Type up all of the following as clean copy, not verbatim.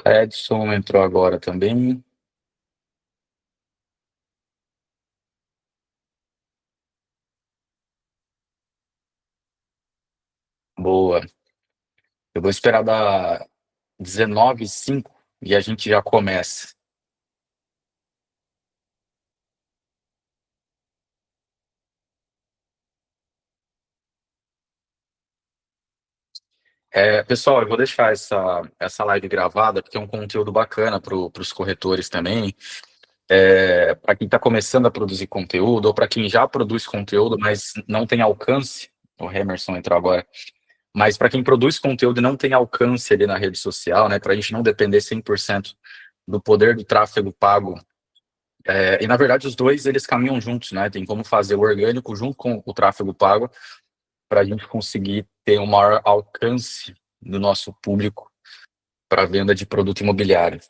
Edson entrou agora também. Boa. Eu vou esperar dar 19h05 e a gente já começa. Pessoal, eu vou deixar essa live gravada, porque é um conteúdo bacana para os corretores também. Para quem está começando a produzir conteúdo, ou para quem já produz conteúdo, mas não tem alcance. O Emerson entrou agora. Mas para quem produz conteúdo e não tem alcance ali na rede social, né? Para a gente não depender 100% do poder do tráfego pago. E na verdade os dois eles caminham juntos, né? Tem como fazer o orgânico junto com o tráfego pago para a gente conseguir ter um maior alcance do nosso público para venda de produto imobiliário.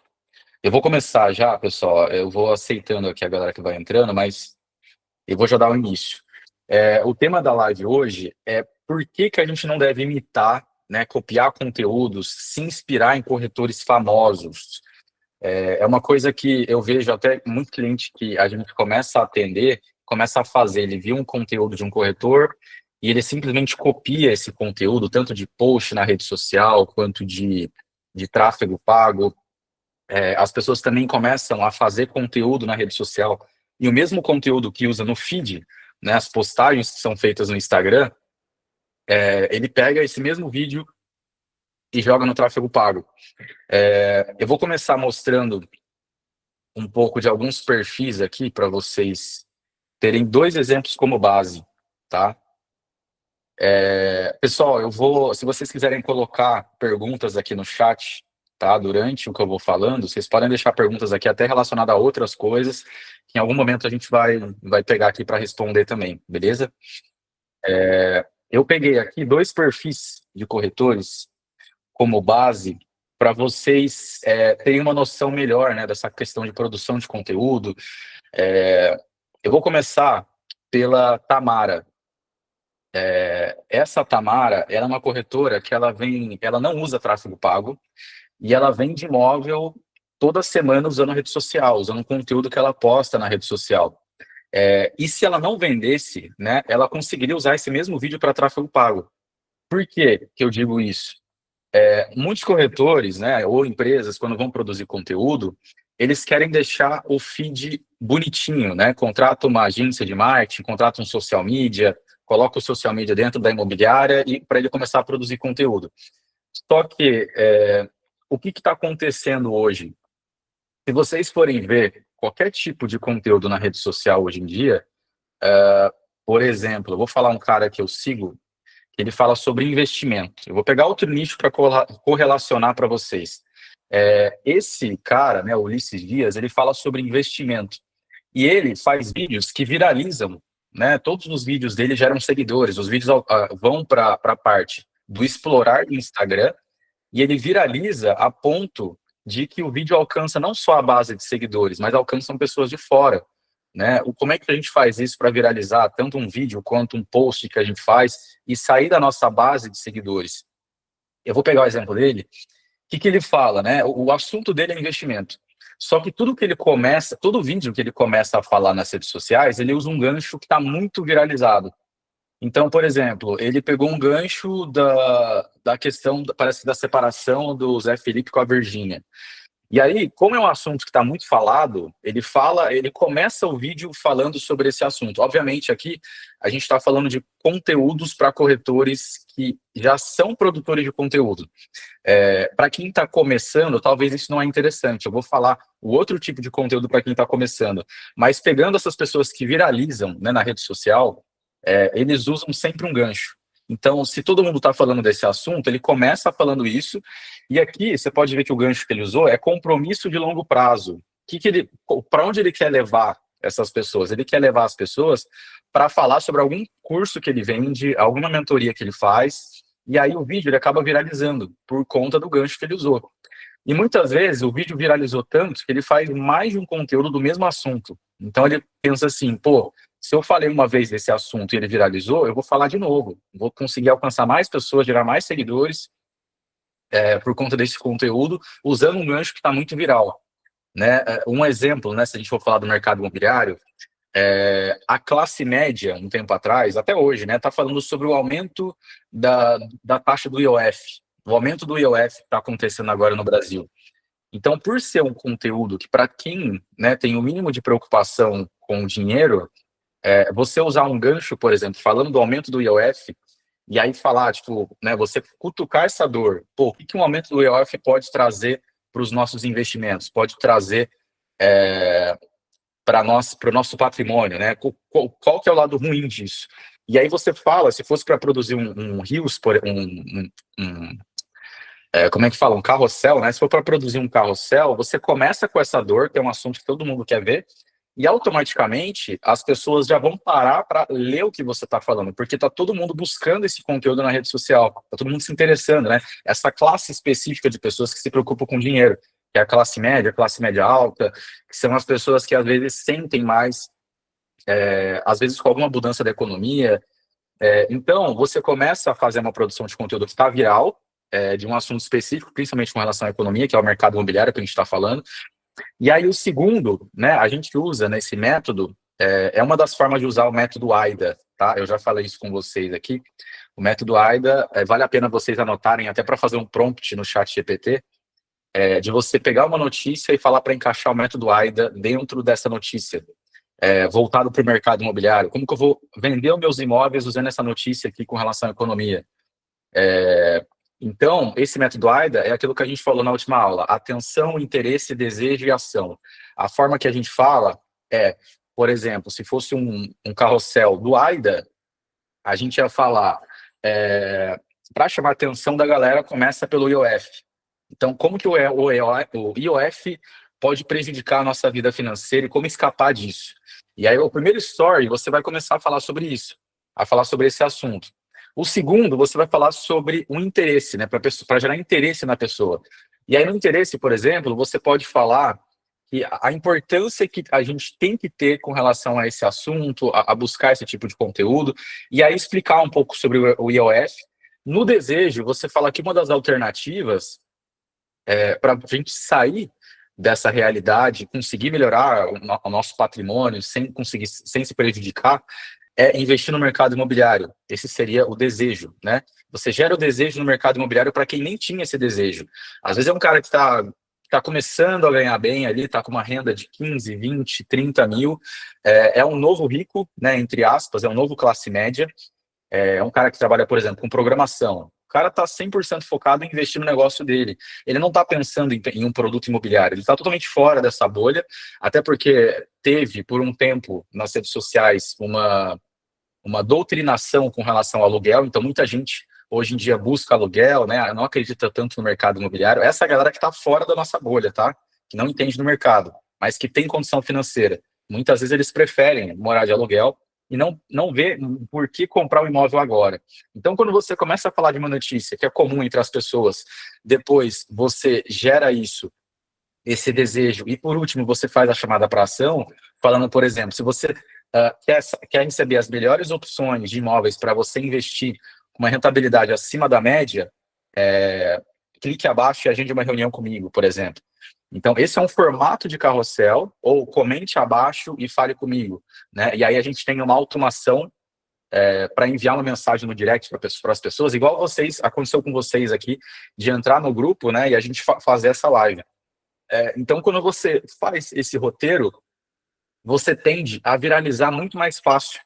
Eu vou começar já, pessoal. Eu vou aceitando aqui a galera que vai entrando, mas eu vou já dar o início. O tema da live hoje é por que a gente não deve imitar, né, copiar conteúdos, se inspirar em corretores famosos. É uma coisa que eu vejo até muito cliente que a gente começa a atender, começa a fazer, ele viu um conteúdo de um corretor e ele simplesmente copia esse conteúdo, tanto de post na rede social, quanto de tráfego pago. As pessoas também começam a fazer conteúdo na rede social e o mesmo conteúdo que usa no feed, né, as postagens que são feitas no Instagram, ele pega esse mesmo vídeo e joga no tráfego pago. Eu vou começar mostrando um pouco de alguns perfis aqui para vocês terem dois exemplos como base, tá? Pessoal, se vocês quiserem colocar perguntas aqui no chat, tá? Durante o que eu vou falando, vocês podem deixar perguntas aqui até relacionadas a outras coisas, que em algum momento a gente vai pegar aqui para responder também, beleza? Eu peguei aqui dois perfis de corretores como base para vocês terem uma noção melhor, né, dessa questão de produção de conteúdo. Eu vou começar pela Tamara. Essa Tamara, ela é uma corretora que ela não usa tráfego pago e ela vende imóvel toda semana usando a rede social, usando o conteúdo que ela posta na rede social. E se ela não vendesse, né, ela conseguiria usar esse mesmo vídeo para tráfego pago. Por que eu digo isso? Muitos corretores, né, ou empresas, quando vão produzir conteúdo, eles querem deixar o feed bonitinho, né? Contrata uma agência de marketing, contrata um social media, coloca o social media dentro da imobiliária e para ele começar a produzir conteúdo. Só que o que está acontecendo hoje? Se vocês forem ver qualquer tipo de conteúdo na rede social hoje em dia, por exemplo, eu vou falar um cara que eu sigo, que ele fala sobre investimento. Eu vou pegar outro nicho para correlacionar para vocês. Esse cara, né, Ulisses Dias, ele fala sobre investimento. E ele faz vídeos que viralizam, né? Todos os vídeos dele geram seguidores. Os vídeos vão para a parte do explorar do Instagram e ele viraliza a ponto de que o vídeo alcança não só a base de seguidores, mas alcançam pessoas de fora, né? Como é que a gente faz isso para viralizar tanto um vídeo quanto um post que a gente faz e sair da nossa base de seguidores? Eu vou pegar o exemplo dele. O que ele fala, né? O assunto dele é investimento. Só que tudo que ele começa, todo vídeo que ele começa a falar nas redes sociais, ele usa um gancho que está muito viralizado. Então, por exemplo, ele pegou um gancho da questão, parece que da separação do Zé Felipe com a Virgínia. E aí, como é um assunto que está muito falado, ele começa o vídeo falando sobre esse assunto. Obviamente, aqui a gente está falando de conteúdos para corretores que já são produtores de conteúdo. Para quem está começando, talvez isso não é interessante. Eu vou falar o outro tipo de conteúdo para quem está começando. Mas pegando essas pessoas que viralizam, né, na rede social, eles usam sempre um gancho. Então, se todo mundo está falando desse assunto, ele começa falando isso, e aqui você pode ver que o gancho que ele usou é compromisso de longo prazo. Para onde ele quer levar essas pessoas? Ele quer levar as pessoas para falar sobre algum curso que ele vende, alguma mentoria que ele faz, e aí o vídeo ele acaba viralizando por conta do gancho que ele usou. E muitas vezes o vídeo viralizou tanto que ele faz mais de um conteúdo do mesmo assunto. Então ele pensa assim, pô, se eu falei uma vez desse assunto e ele viralizou, eu vou falar de novo. Vou conseguir alcançar mais pessoas, gerar mais seguidores. por conta desse conteúdo, usando um gancho que está muito viral, né? Um exemplo, né, se a gente for falar do mercado imobiliário, a classe média, um tempo atrás, até hoje, né, está falando sobre o aumento da taxa do IOF, o aumento do IOF que está acontecendo agora no Brasil. Então, por ser um conteúdo que, para quem, né, tem o mínimo de preocupação com o dinheiro, você usar um gancho, por exemplo, falando do aumento do IOF, e aí falar, tipo, né, você cutucar essa dor, pô, o que um aumento do IOF pode trazer para os nossos investimentos, pode trazer para o nosso patrimônio, né? Qual que é o lado ruim disso? E aí você fala, se fosse para produzir um rios, como é que fala? Um carrossel, né? Se for para produzir um carrossel, você começa com essa dor, que é um assunto que todo mundo quer ver, e automaticamente as pessoas já vão parar para ler o que você está falando, porque está todo mundo buscando esse conteúdo na rede social, está todo mundo se interessando, né? Essa classe específica de pessoas que se preocupam com dinheiro, que é a classe média alta, que são as pessoas que às vezes sentem mais, às vezes com alguma mudança da economia. Então, você começa a fazer uma produção de conteúdo que está viral, de um assunto específico, principalmente com relação à economia, que é o mercado imobiliário que a gente está falando. E aí o segundo, né, a gente usa nesse método, é uma das formas de usar o método AIDA, tá? Eu já falei isso com vocês aqui. O método AIDA, vale a pena vocês anotarem até para fazer um prompt no chat GPT, de você pegar uma notícia e falar para encaixar o método AIDA dentro dessa notícia, voltado para o mercado imobiliário. Como que eu vou vender os meus imóveis usando essa notícia aqui com relação à economia? Então, esse método AIDA é aquilo que a gente falou na última aula: atenção, interesse, desejo e ação. A forma que a gente fala por exemplo, se fosse um carrossel do AIDA, a gente ia falar, para chamar a atenção da galera, começa pelo IOF. Então, como que o IOF pode prejudicar a nossa vida financeira e como escapar disso? E aí, o primeiro story, você vai começar a falar sobre isso, a falar sobre esse assunto. O segundo, você vai falar sobre o interesse, né, para gerar interesse na pessoa. E aí, no interesse, por exemplo, você pode falar que a importância que a gente tem que ter com relação a esse assunto, a buscar esse tipo de conteúdo, e aí explicar um pouco sobre o IOF. No desejo, você fala que uma das alternativas para a gente sair dessa realidade, conseguir melhorar o nosso patrimônio sem se prejudicar, é investir no mercado imobiliário. Esse seria o desejo, né? Você gera o desejo no mercado imobiliário para quem nem tinha esse desejo. Às vezes é um cara que está começando a ganhar bem ali, está com uma renda de 15, 20, 30 mil, é um novo rico, né, entre aspas, é um novo classe média, é um cara que trabalha, por exemplo, com programação. O cara está 100% focado em investir no negócio dele. Ele não está pensando em um produto imobiliário. Ele está totalmente fora dessa bolha, até porque teve, por um tempo, nas redes sociais, uma doutrinação com relação ao aluguel. Então, muita gente, hoje em dia, busca aluguel, né? Não acredita tanto no mercado imobiliário. Essa é a galera que está fora da nossa bolha, tá? Que não entende do mercado, mas que tem condição financeira. Muitas vezes eles preferem morar de aluguel e não vê por que comprar um imóvel agora. Então, quando você começa a falar de uma notícia que é comum entre as pessoas, depois você gera isso, esse desejo, e por último você faz a chamada para ação, falando, por exemplo, se você quer receber as melhores opções de imóveis para você investir com uma rentabilidade acima da média, clique abaixo e agende uma reunião comigo, por exemplo. Então, esse é um formato de carrossel, ou comente abaixo e fale comigo, né? E aí a gente tem uma automação para enviar uma mensagem no direct para as pessoas, igual aconteceu com vocês aqui, de entrar no grupo, né, e a gente fazer essa live. Então, quando você faz esse roteiro, você tende a viralizar muito mais fácil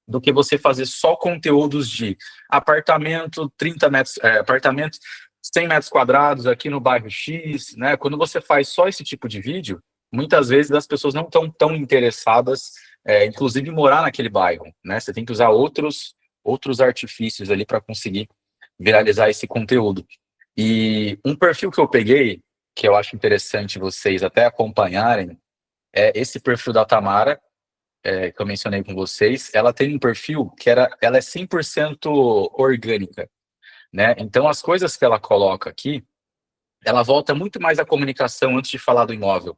do que você fazer só conteúdos de apartamento, 30 metros, apartamento 100 metros quadrados aqui no bairro X, né? Quando você faz só esse tipo de vídeo, muitas vezes as pessoas não estão tão interessadas, inclusive em morar naquele bairro, né? Você tem que usar outros artifícios ali para conseguir viralizar esse conteúdo. E um perfil que eu peguei, que eu acho interessante vocês até acompanharem, é esse perfil da Tamara, que eu mencionei com vocês. Ela tem um perfil que ela é 100% orgânica, né? Então, as coisas que ela coloca aqui, ela volta muito mais à comunicação antes de falar do imóvel.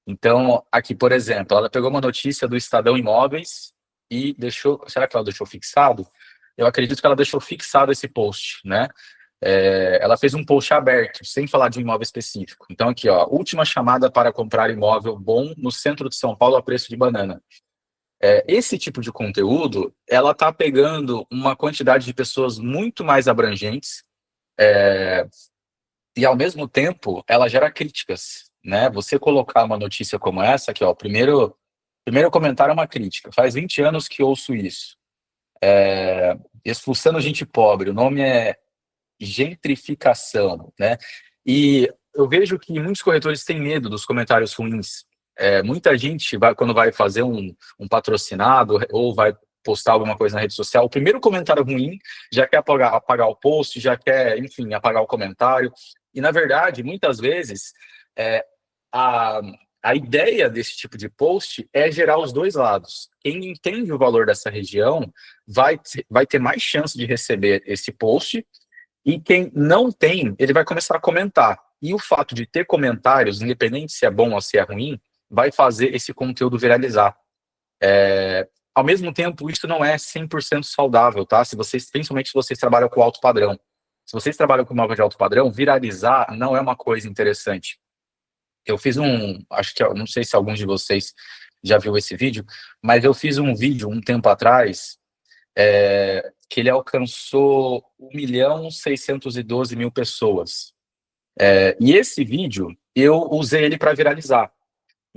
Então, aqui, por exemplo, ela pegou uma notícia do Estadão Imóveis e deixou... Será que ela deixou fixado? Eu acredito que ela deixou fixado esse post, né? ela fez um post aberto, sem falar de um imóvel específico. Então aqui, ó, última chamada para comprar imóvel bom no centro de São Paulo a preço de banana. Esse tipo de conteúdo, ela está pegando uma quantidade de pessoas muito mais abrangentes, e ao mesmo tempo ela gera críticas, né? Você colocar uma notícia como essa, aqui, ó, o primeiro comentário é uma crítica. Faz 20 anos que ouço isso. Expulsando gente pobre, o nome é gentrificação, né? E eu vejo que muitos corretores têm medo dos comentários ruins. Muita gente, quando vai fazer um patrocinado ou vai postar alguma coisa na rede social, o primeiro comentário ruim já quer apagar o post, já quer, enfim, apagar o comentário. E, na verdade, muitas vezes, a, a ideia desse tipo de post é gerar os dois lados. Quem entende o valor dessa região vai ter mais chance de receber esse post, e quem não tem, ele vai começar a comentar. E o fato de ter comentários, independente se é bom ou se é ruim, vai fazer esse conteúdo viralizar. Ao mesmo tempo, isso não é 100% saudável, tá? Principalmente se vocês trabalham com alto padrão. Se vocês trabalham com imóvel de alto padrão, viralizar não é uma coisa interessante. Eu fiz acho que, não sei se alguns de vocês já viu esse vídeo, mas eu fiz um vídeo um tempo atrás, que ele alcançou 1.612.000 pessoas. E esse vídeo, eu usei ele para viralizar.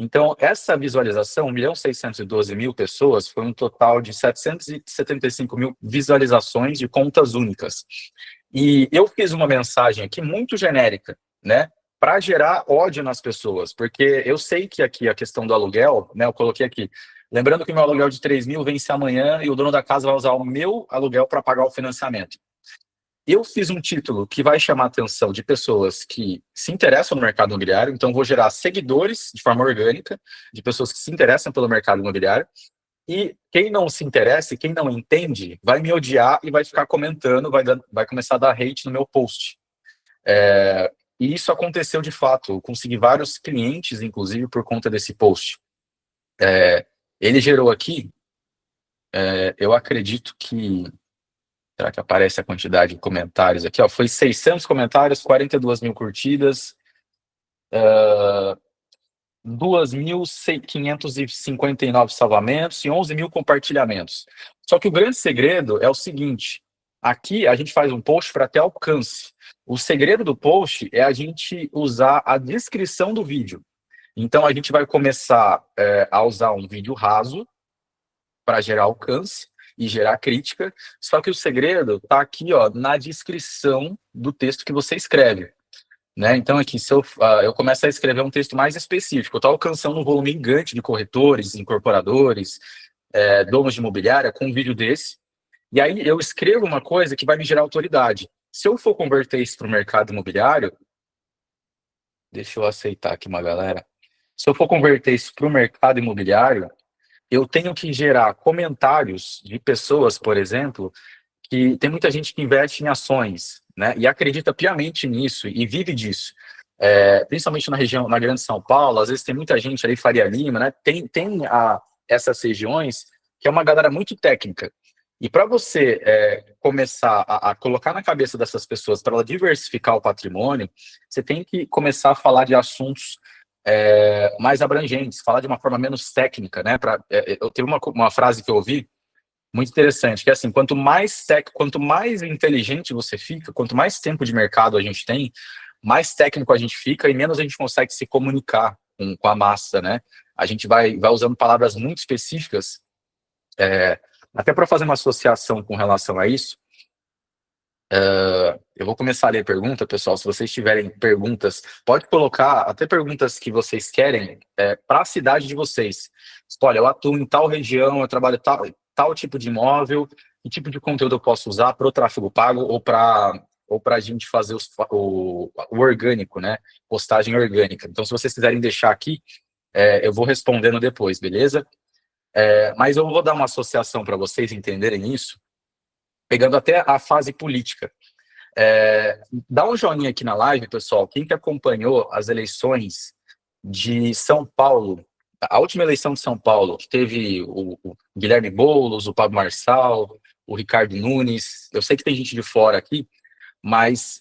Então, essa visualização, 1.612.000 pessoas, foi um total de 775.000 visualizações de contas únicas. E eu fiz uma mensagem aqui muito genérica, né, para gerar ódio nas pessoas, porque eu sei que aqui a questão do aluguel, né, eu coloquei aqui, lembrando que o meu aluguel de 3.000 vence amanhã e o dono da casa vai usar o meu aluguel para pagar o financiamento. Eu fiz um título que vai chamar a atenção de pessoas que se interessam no mercado imobiliário, então vou gerar seguidores de forma orgânica, de pessoas que se interessam pelo mercado imobiliário, e quem não se interessa, quem não entende, vai me odiar e vai ficar comentando, vai começar a dar hate no meu post. E isso aconteceu de fato, eu consegui vários clientes, inclusive, por conta desse post. Ele gerou aqui, eu acredito que... Será que aparece a quantidade de comentários aqui? Ó, foi 600 comentários, 42.000 curtidas, 2.559 salvamentos e 11.000 compartilhamentos. Só que o grande segredo é o seguinte, aqui a gente faz um post para ter alcance. O segredo do post é a gente usar a descrição do vídeo. Então a gente vai começar a usar um vídeo raso para gerar alcance e gerar crítica, só que o segredo está aqui, ó, na descrição do texto que você escreve. Né? Então, aqui, se eu começo a escrever um texto mais específico, eu estou alcançando um volume gigante de corretores, incorporadores, donos de imobiliária, com um vídeo desse, e aí eu escrevo uma coisa que vai me gerar autoridade. Se eu for converter isso para o mercado imobiliário, deixa eu aceitar aqui uma galera, se eu for converter isso para o mercado imobiliário, eu tenho que gerar comentários de pessoas, por exemplo, que tem muita gente que investe em ações, né, e acredita piamente nisso e vive disso. Principalmente na região, na Grande São Paulo, às vezes tem muita gente ali, Faria Lima, né, tem essas regiões que é uma galera muito técnica. E para você começar a colocar na cabeça dessas pessoas para ela diversificar o patrimônio, você tem que começar a falar de assuntos mais abrangentes, falar de uma forma menos técnica, né? Eu tenho uma frase que eu ouvi muito interessante, que é assim, quanto mais inteligente você fica, quanto mais tempo de mercado a gente tem, mais técnico a gente fica e menos a gente consegue se comunicar com a massa, né? A gente vai usando palavras muito específicas, até para fazer uma associação com relação a isso. Eu vou começar a ler pergunta, pessoal. Se vocês tiverem perguntas, pode colocar até perguntas que vocês querem para a cidade de vocês. Olha, eu atuo em tal região, eu trabalho tal tipo de imóvel, que tipo de conteúdo eu posso usar para o tráfego pago ou para a gente fazer o orgânico, né? Postagem orgânica. Então, se vocês quiserem deixar aqui, eu vou respondendo depois, beleza? Mas eu vou dar uma associação para vocês entenderem isso, pegando até a fase política. Dá um joinha aqui na live, pessoal. Quem que acompanhou as eleições de São Paulo, a última eleição de São Paulo, que teve o Guilherme Boulos, o Pablo Marçal, o Ricardo Nunes. Eu sei que tem gente de fora aqui, mas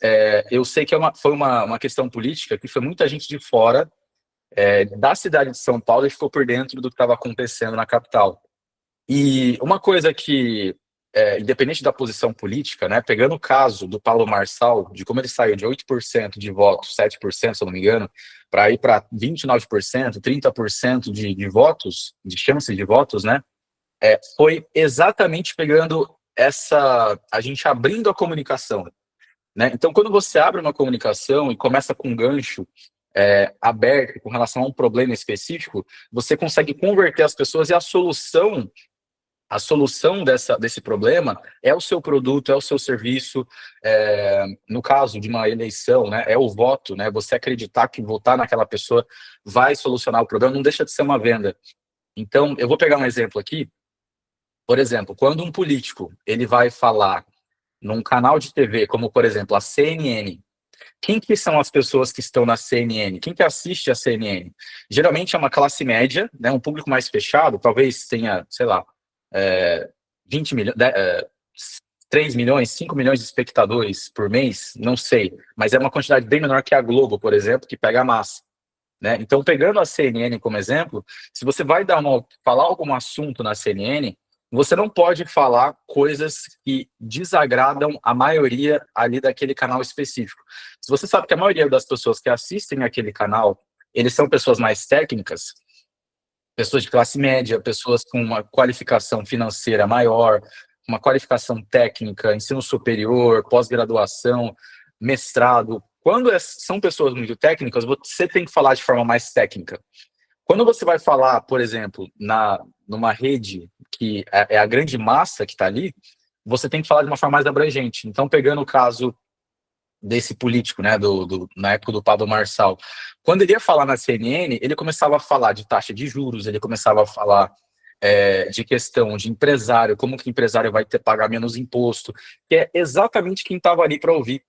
eu sei que foi uma questão política que foi muita gente de fora da cidade de São Paulo e ficou por dentro do que estava acontecendo na capital. E uma coisa que, independente da posição política, né, pegando o caso do Paulo Marçal, de como ele saiu de 8% de votos, 7%, se eu não me engano, para ir para 29%, 30% de votos, de chances de votos, né, foi exatamente pegando a gente abrindo a comunicação, né? Então, quando você abre uma comunicação e começa com um gancho aberto com relação a um problema específico, você consegue converter as pessoas e a solução desse problema é o seu produto, é o seu serviço, no caso de uma eleição, né, é o voto, né, você acreditar que votar naquela pessoa vai solucionar o problema, não deixa de ser uma venda. Então, eu vou pegar um exemplo aqui, por exemplo, quando um político ele vai falar num canal de TV, como por exemplo a CNN, quem que são as pessoas que estão na CNN? Quem que assiste a CNN? Geralmente é uma classe média, né, um público mais fechado, talvez tenha, sei lá, 20 milhões, 3 milhões, 5 milhões de espectadores por mês, não sei, mas é uma quantidade bem menor que a Globo, por exemplo, que pega a massa. Né? Então, pegando a CNN como exemplo, se você vai falar algum assunto na CNN, você não pode falar coisas que desagradam a maioria ali daquele canal específico. Se você sabe que a maioria das pessoas que assistem aquele canal, eles são pessoas mais técnicas, pessoas de classe média, pessoas com uma qualificação financeira maior, uma qualificação técnica, ensino superior, pós-graduação, mestrado. Quando são pessoas muito técnicas, você tem que falar de forma mais técnica. Quando você vai falar, por exemplo, numa rede que é a grande massa que está ali, você tem que falar de uma forma mais abrangente. Então, pegando o caso desse político, né, na época do Pablo Marçal, quando ele ia falar na CNN, ele começava a falar de taxa de juros, ele começava a falar de questão de empresário, como que o empresário vai ter que pagar menos imposto, que é exatamente quem estava ali para ouvir.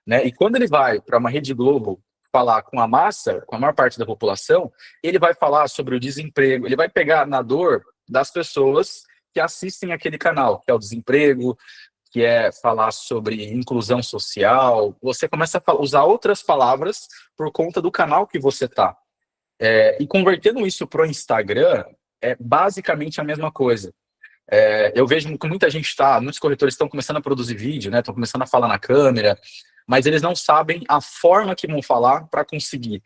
Né? E quando ele vai para uma Rede Globo falar com a massa, com a maior parte da população, ele vai falar sobre o desemprego, ele vai pegar na dor das pessoas que assistem aquele canal, que é o desemprego, que é falar sobre inclusão social. Você começa a usar outras palavras por conta do canal que você está. E convertendo isso para o Instagram, é basicamente a mesma coisa. Eu vejo que muitos corretores estão começando a produzir vídeo, né? Estão começando a falar na câmera, mas eles não sabem a forma que vão falar para conseguir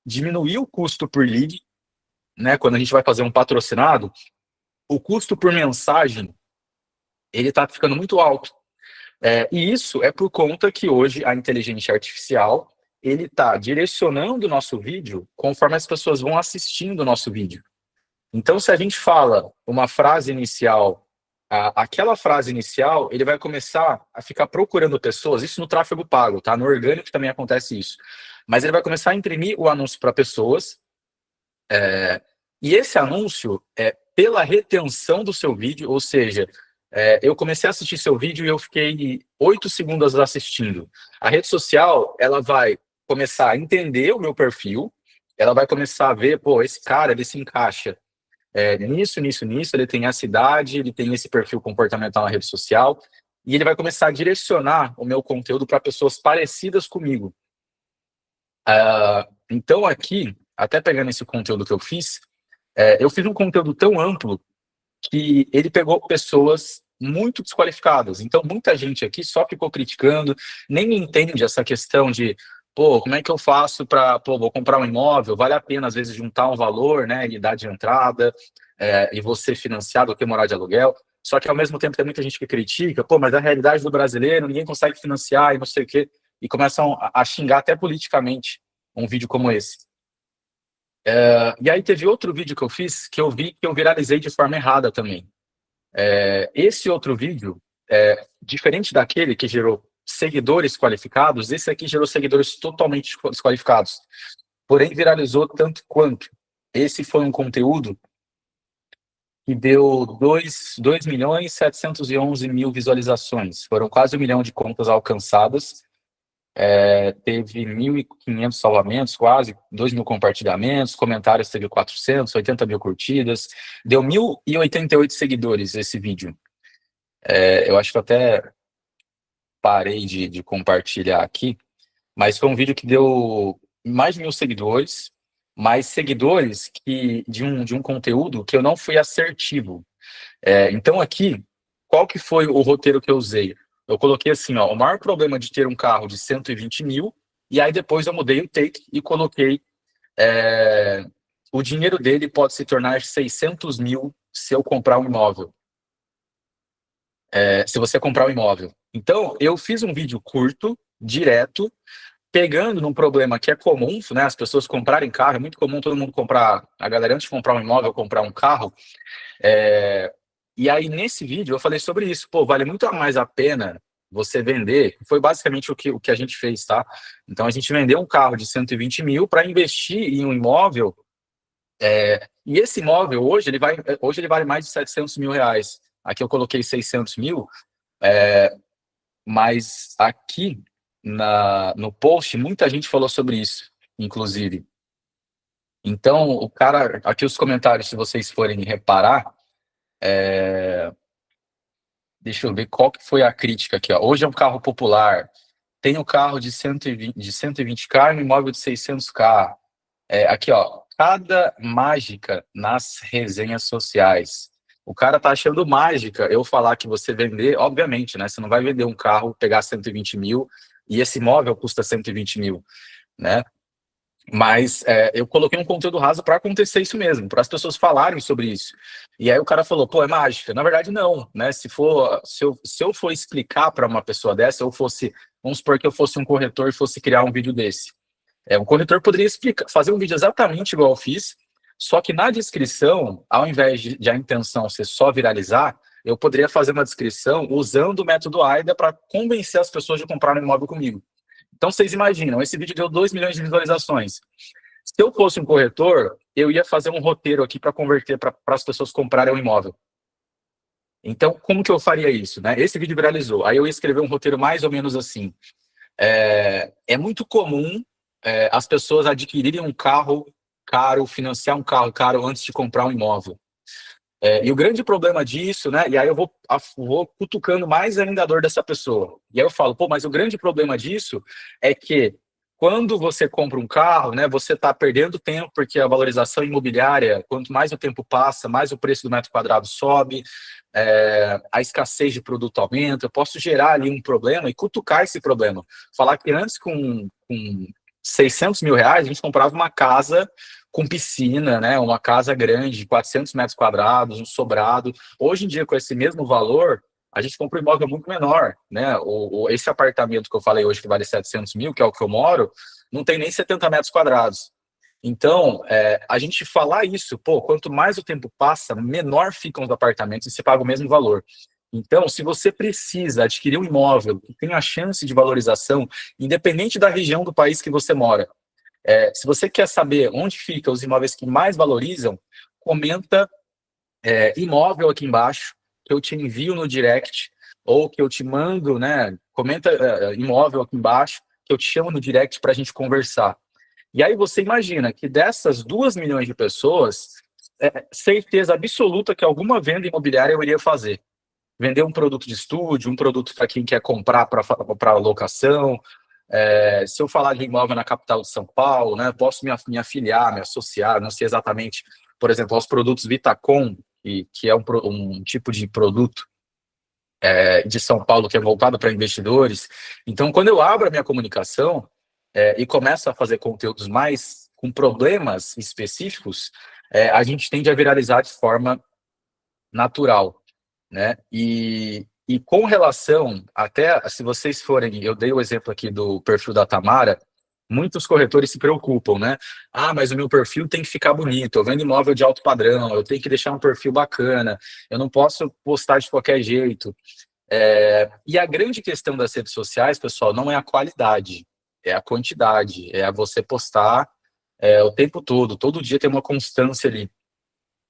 diminuir o custo por lead, né? Quando a gente vai fazer um patrocinado, o custo por mensagem ele está ficando muito alto. E isso é por conta que hoje a inteligência artificial ele está direcionando o nosso vídeo conforme as pessoas vão assistindo o nosso vídeo. Então, se a gente fala uma frase inicial, aquela frase inicial, ele vai começar a ficar procurando pessoas, isso no tráfego pago, tá? No orgânico também acontece isso. Mas ele vai começar a imprimir o anúncio para pessoas, e esse anúncio é pela retenção do seu vídeo, ou seja, eu comecei a assistir seu vídeo e eu fiquei 8 segundos assistindo. A rede social, ela vai começar a entender o meu perfil, ela vai começar a ver, pô, esse cara, ele se encaixa nisso, ele tem essa idade, ele tem esse perfil comportamental na rede social, e ele vai começar a direcionar o meu conteúdo para pessoas parecidas comigo. Então aqui, até pegando esse conteúdo que eu fiz um conteúdo tão amplo que ele pegou pessoas muito desqualificadas. Então muita gente aqui só ficou criticando, nem entende essa questão de pô, como é que eu faço para, vou comprar um imóvel, vale a pena às vezes juntar um valor, né, e dar de entrada, e você financiar do que morar de aluguel. Só que ao mesmo tempo tem muita gente que critica, pô, mas a realidade do brasileiro, ninguém consegue financiar e não sei o quê, e começam a xingar até politicamente um vídeo como esse. E aí teve outro vídeo que eu fiz, que eu vi que eu viralizei de forma errada também. Esse outro vídeo, diferente daquele que gerou seguidores qualificados, esse aqui gerou seguidores totalmente desqualificados. Porém, viralizou tanto quanto. Esse foi um conteúdo que deu 2.711.000 visualizações. Foram quase 1 milhão de contas alcançadas. Teve 1.500 salvamentos, quase 2.000 compartilhamentos, comentários teve 400, 80.000 curtidas. Deu 1.088 seguidores esse vídeo. Eu acho que até parei de compartilhar aqui, mas foi um vídeo que deu mais de 1.000 seguidores, mais seguidores de um conteúdo que eu não fui assertivo. Então aqui, qual que foi o roteiro que eu usei? Eu coloquei assim, ó, o maior problema de ter um carro de 120 mil, e aí depois eu mudei o take e coloquei o dinheiro dele pode se tornar 600 mil se eu comprar um imóvel. Se você comprar um imóvel. Então, eu fiz um vídeo curto, direto, pegando num problema que é comum, né? As pessoas comprarem carro, é muito comum todo mundo comprar, a galera antes de comprar um imóvel, comprar um carro. E aí, nesse vídeo, eu falei sobre isso. Pô, vale muito mais a pena você vender. Foi basicamente o que a gente fez, tá? Então, a gente vendeu um carro de 120 mil para investir em um imóvel. E esse imóvel, hoje ele vale mais de 700 mil reais. Aqui eu coloquei 600 mil, mas aqui no post, muita gente falou sobre isso, inclusive. Então, o cara, aqui os comentários, se vocês forem reparar, deixa eu ver qual que foi a crítica aqui, ó. Hoje é um carro popular, tem um carro de 120K e um imóvel de 600K. Aqui, ó, cada mágica nas resenhas sociais. O cara tá achando mágica eu falar que você vender, obviamente, né? Você não vai vender um carro, pegar 120 mil e esse imóvel custa 120 mil, né? Mas eu coloquei um conteúdo raso para acontecer isso mesmo, para as pessoas falarem sobre isso. E aí o cara falou, pô, é mágica. Na verdade, não, né? Se eu for explicar para uma pessoa dessa, vamos supor que eu fosse um corretor e fosse criar um vídeo desse. Um corretor poderia fazer um vídeo exatamente igual eu fiz, só que na descrição, ao invés de a intenção ser só viralizar, eu poderia fazer uma descrição usando o método AIDA para convencer as pessoas de comprar um imóvel comigo. Então, vocês imaginam, esse vídeo deu 2 milhões de visualizações. Se eu fosse um corretor, eu ia fazer um roteiro aqui para converter para as pessoas comprarem um imóvel. Então, como que eu faria isso, né? Esse vídeo viralizou. Aí eu ia escrever um roteiro mais ou menos assim. É muito comum as pessoas adquirirem um carro caro, financiar um carro caro antes de comprar um imóvel. E o grande problema disso, né? E aí eu vou cutucando mais ainda a dor dessa pessoa. E aí eu falo, pô, mas o grande problema disso é que quando você compra um carro, né, você está perdendo tempo, porque a valorização imobiliária, quanto mais o tempo passa, mais o preço do metro quadrado sobe, a escassez de produto aumenta. Eu posso gerar ali um problema e cutucar esse problema. Falar que antes, com 600 mil reais, a gente comprava uma casa com piscina, né, uma casa grande, 400 metros quadrados, um sobrado. Hoje em dia, com esse mesmo valor, a gente compra um imóvel muito menor, né? Esse apartamento que eu falei hoje, que vale 700 mil, que é o que eu moro, não tem nem 70 metros quadrados. Então, a gente falar isso, pô, quanto mais o tempo passa, menor ficam os apartamentos e você paga o mesmo valor. Então, se você precisa adquirir um imóvel que tem a chance de valorização, independente da região do país que você mora, se você quer saber onde ficam os imóveis que mais valorizam, comenta imóvel aqui embaixo, que eu te envio no direct, ou que eu te mando, né? Comenta imóvel aqui embaixo, que eu te chamo no direct para a gente conversar. E aí você imagina que dessas 2 milhões de pessoas, certeza absoluta que alguma venda imobiliária eu iria fazer. Vender um produto de estúdio, um produto para quem quer comprar para locação. Se eu falar de imóvel na capital de São Paulo, né, posso me afiliar, me associar, não sei exatamente, por exemplo, aos produtos Vitacom, que é um tipo de produto de São Paulo que é voltado para investidores. Então, quando eu abro a minha comunicação e começo a fazer conteúdos mais com problemas específicos, a gente tende a viralizar de forma natural, né? E com relação, até se vocês forem, eu dei o exemplo aqui do perfil da Tamara, muitos corretores se preocupam, né? Ah, mas o meu perfil tem que ficar bonito, eu vendo imóvel de alto padrão, eu tenho que deixar um perfil bacana, eu não posso postar de qualquer jeito. E a grande questão das redes sociais, pessoal, não é a qualidade, é a quantidade, é você postar o tempo todo dia tem uma constância ali.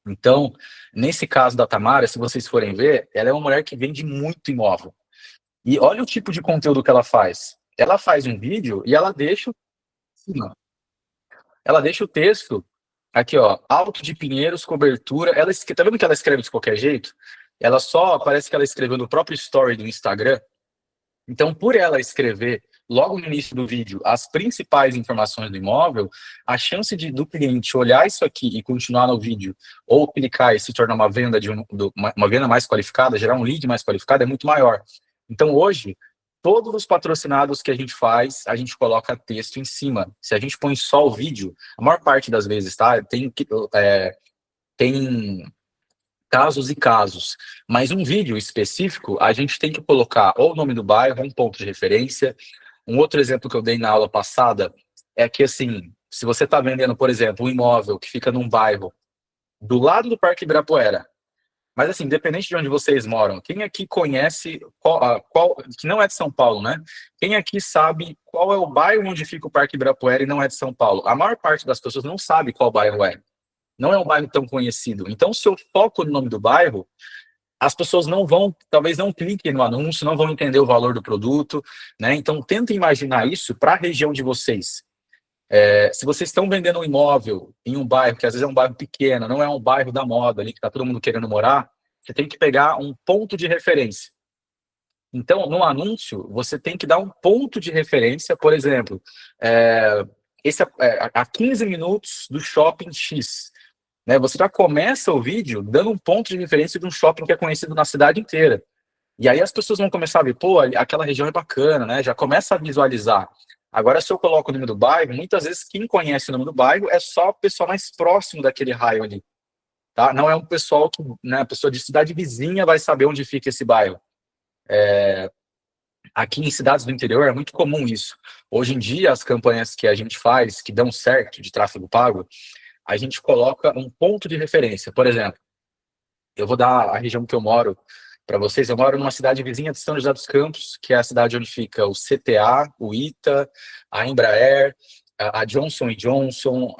Então, nesse caso da Tamara, se vocês forem ver, ela é uma mulher que vende muito imóvel. E olha o tipo de conteúdo que ela faz. Ela faz um vídeo e ela deixa o texto aqui, ó, Alto de Pinheiros, cobertura. Tá vendo que ela escreve de qualquer jeito? Ela só parece que ela escreveu no próprio story do Instagram. Então, por ela escrever logo no início do vídeo as principais informações do imóvel, a chance do cliente olhar isso aqui e continuar no vídeo, ou clicar e se tornar uma venda uma venda mais qualificada, gerar um lead mais qualificado, é muito maior. Então, hoje, todos os patrocinados que a gente faz, a gente coloca texto em cima. Se a gente põe só o vídeo, a maior parte das vezes, tá? Tem casos e casos, mas um vídeo específico, a gente tem que colocar ou o nome do bairro, um ponto de referência. Um outro exemplo que eu dei na aula passada é que, assim, se você está vendendo, por exemplo, um imóvel que fica num bairro do lado do Parque Ibirapuera, mas, assim, independente de onde vocês moram, quem aqui conhece, que não é de São Paulo, né? Quem aqui sabe qual é o bairro onde fica o Parque Ibirapuera e não é de São Paulo? A maior parte das pessoas não sabe qual bairro é. Não é um bairro tão conhecido. Então, se eu foco no nome do bairro, as pessoas não vão, talvez não cliquem no anúncio, não vão entender o valor do produto, né? Então, tentem imaginar isso para a região de vocês. Se vocês estão vendendo um imóvel em um bairro, que às vezes é um bairro pequeno, não é um bairro da moda ali, que está todo mundo querendo morar, você tem que pegar um ponto de referência. Então, no anúncio, você tem que dar um ponto de referência, por exemplo, a 15 minutos do shopping X. Né? Você já começa o vídeo dando um ponto de referência de um shopping que é conhecido na cidade inteira. E aí as pessoas vão começar a ver, pô, aquela região é bacana, né? Já começa a visualizar. Agora, se eu coloco o nome do bairro, muitas vezes quem conhece o nome do bairro é só o pessoal mais próximo daquele raio ali, tá? Não é um pessoal que, né, a pessoa de cidade vizinha vai saber onde fica esse bairro. Aqui em cidades do interior é muito comum isso. Hoje em dia, as campanhas que a gente faz, que dão certo de tráfego pago, a gente coloca um ponto de referência. Por exemplo, eu vou dar a região que eu moro para vocês. Eu moro numa cidade vizinha de São José dos Campos, que é a cidade onde fica o CTA, o ITA, a Embraer, a Johnson Johnson,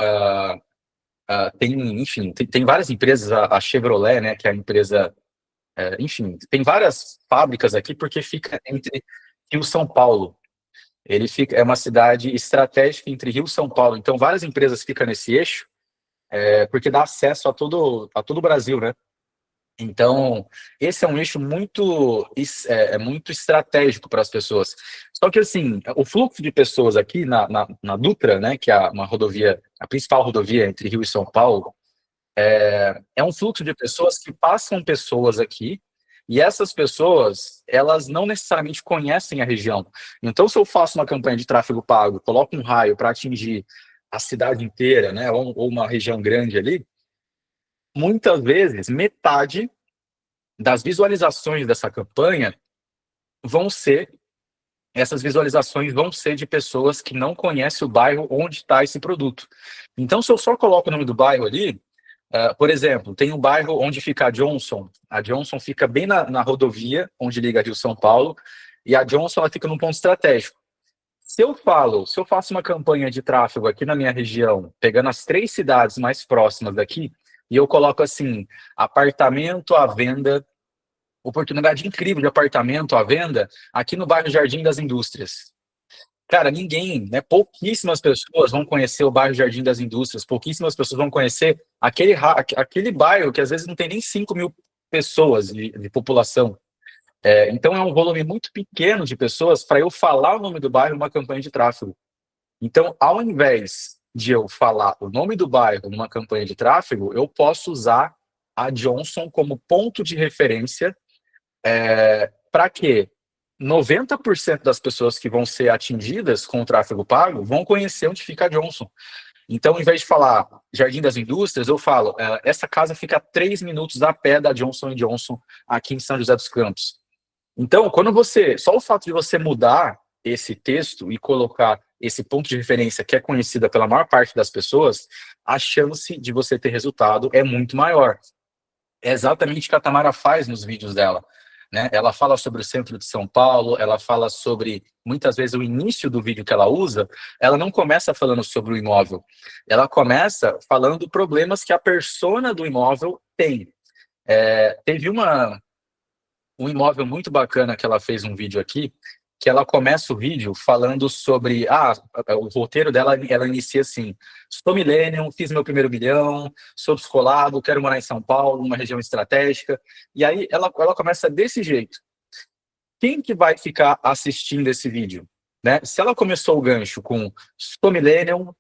enfim, tem várias empresas, a Chevrolet, né, que é a empresa, enfim, tem várias fábricas aqui, porque fica entre Rio e São Paulo. É uma cidade estratégica entre Rio e São Paulo, então várias empresas ficam nesse eixo, porque dá acesso a todo o Brasil, né? Então, esse é um eixo muito estratégico para as pessoas. Só que, assim, o fluxo de pessoas aqui na Dutra, né, que é uma rodovia, a principal rodovia entre Rio e São Paulo, é um fluxo de pessoas que passam pessoas aqui, e essas pessoas, elas não necessariamente conhecem a região. Então, se eu faço uma campanha de tráfego pago, coloco um raio para atingir a cidade inteira, né, ou uma região grande ali, muitas vezes, metade das visualizações dessa campanha essas visualizações vão ser de pessoas que não conhecem o bairro onde está esse produto. Então, se eu só coloco o nome do bairro ali, por exemplo, tem um bairro onde fica a Johnson fica bem na rodovia, onde liga Rio-São Paulo, e a Johnson ela fica num ponto estratégico. Se eu faço uma campanha de tráfego aqui na minha região, pegando as 3 cidades mais próximas daqui, e eu coloco assim, apartamento à venda, oportunidade incrível de apartamento à venda aqui no bairro Jardim das Indústrias. Cara, ninguém, né? Pouquíssimas pessoas vão conhecer o bairro Jardim das Indústrias, pouquíssimas pessoas vão conhecer aquele bairro que às vezes não tem nem 5 mil pessoas de população. Então é um volume muito pequeno de pessoas para eu falar o nome do bairro numa campanha de tráfego. Então, ao invés de eu falar o nome do bairro numa campanha de tráfego, eu posso usar a Johnson como ponto de referência para que 90% das pessoas que vão ser atingidas com o tráfego pago vão conhecer onde fica a Johnson. Então, ao invés de falar Jardim das Indústrias, eu falo, essa casa fica a 3 minutos a pé da Johnson Johnson, aqui em São José dos Campos. Então, só o fato de você mudar esse texto e colocar esse ponto de referência que é conhecida pela maior parte das pessoas, a chance de você ter resultado é muito maior. É exatamente o que a Tamara faz nos vídeos dela. Né? Ela fala sobre o centro de São Paulo, ela fala sobre, muitas vezes, o início do vídeo que ela usa, ela não começa falando sobre o imóvel, ela começa falando problemas que a persona do imóvel tem. Teve um imóvel muito bacana que ela fez um vídeo aqui, que ela começa o vídeo falando sobre, o roteiro dela, ela inicia assim, sou millennial, fiz meu primeiro milhão, sou descolado, quero morar em São Paulo, uma região estratégica, e aí ela começa desse jeito. quem que vai ficar assistindo esse vídeo? Né? Se ela começou o gancho com sou millennial,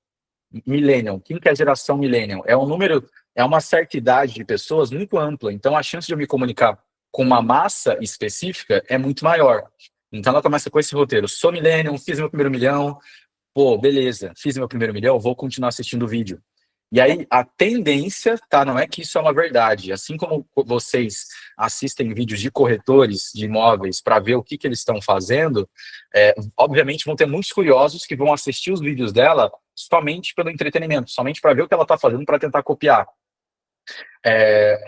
quem que é a geração millennial? É um número, é uma certa idade de pessoas muito ampla, então a chance de eu me comunicar com uma massa específica é muito maior. Então ela começa com esse roteiro, sou millennial, fiz meu primeiro milhão, pô, beleza, fiz meu primeiro milhão, vou continuar assistindo o vídeo. E aí, a tendência, tá? Não é que isso é uma verdade. Assim como vocês assistem vídeos de corretores de imóveis para ver o que, que eles estão fazendo, obviamente vão ter muitos curiosos que vão assistir os vídeos dela somente pelo entretenimento, somente para ver o que ela está fazendo para tentar copiar.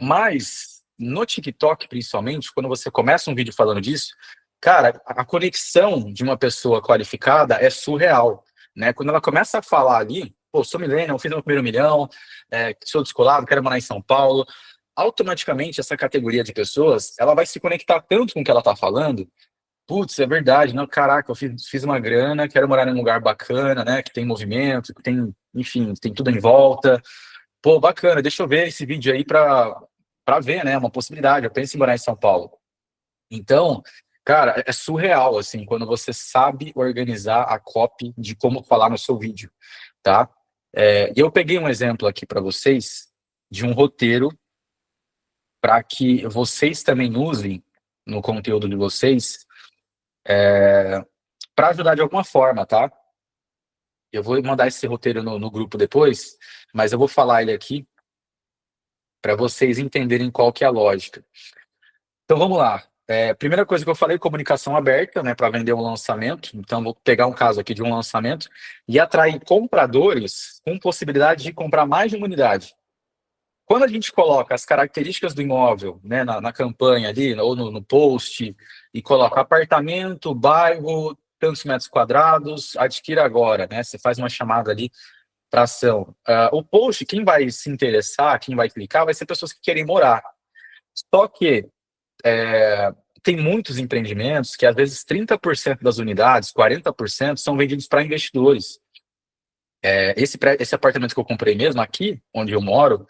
Mas, no TikTok, principalmente, quando você começa um vídeo falando disso, cara, a conexão de uma pessoa qualificada é surreal, né? Quando ela começa a falar ali, pô, sou millennial, fiz meu primeiro milhão, sou descolado, quero morar em São Paulo, automaticamente essa categoria de pessoas, ela vai se conectar tanto com o que ela tá falando, putz, é verdade, não, caraca, eu fiz uma grana, quero morar em um lugar bacana, né, que tem movimento, que tem, enfim, tem tudo em volta, pô, bacana, deixa eu ver esse vídeo aí para ver, né, uma possibilidade, eu penso em morar em São Paulo. Então, cara, é surreal, assim, quando você sabe organizar a copy de como falar no seu vídeo, tá? E eu peguei um exemplo aqui para vocês de um roteiro para que vocês também usem no conteúdo de vocês para ajudar de alguma forma, tá? Eu vou mandar esse roteiro no grupo depois, mas eu vou falar ele aqui para vocês entenderem qual que é a lógica. Então vamos lá. Primeira coisa que eu falei, comunicação aberta, né, para vender um lançamento. Então vou pegar um caso aqui de um lançamento e atrair compradores com possibilidade de comprar mais de uma unidade. Quando a gente coloca as características do imóvel, né, na campanha ali, ou no post, e coloca apartamento, bairro, tantos metros quadrados, adquira agora, né? Você faz uma chamada ali para ação. O post, quem vai se interessar, quem vai clicar, vai ser pessoas que querem morar. Só que tem muitos empreendimentos que, às vezes, 30% das unidades, 40% são vendidos para investidores. Esse apartamento que eu comprei mesmo, aqui, onde eu moro,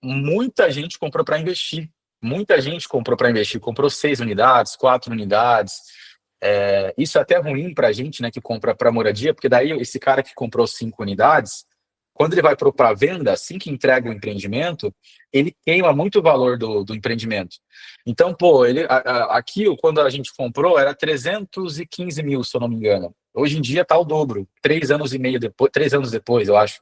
muita gente comprou para investir. Muita gente comprou para investir. Comprou 6 unidades, 4 unidades. Isso é até ruim para a gente, né, que compra para moradia, porque daí esse cara que comprou 5 unidades, quando ele vai para a venda, assim que entrega o empreendimento, ele queima muito o valor do empreendimento. Então, pô, aqui, quando a gente comprou, era 315 mil, se eu não me engano. Hoje em dia está o dobro, 3 anos e meio depois, 3 anos depois, eu acho.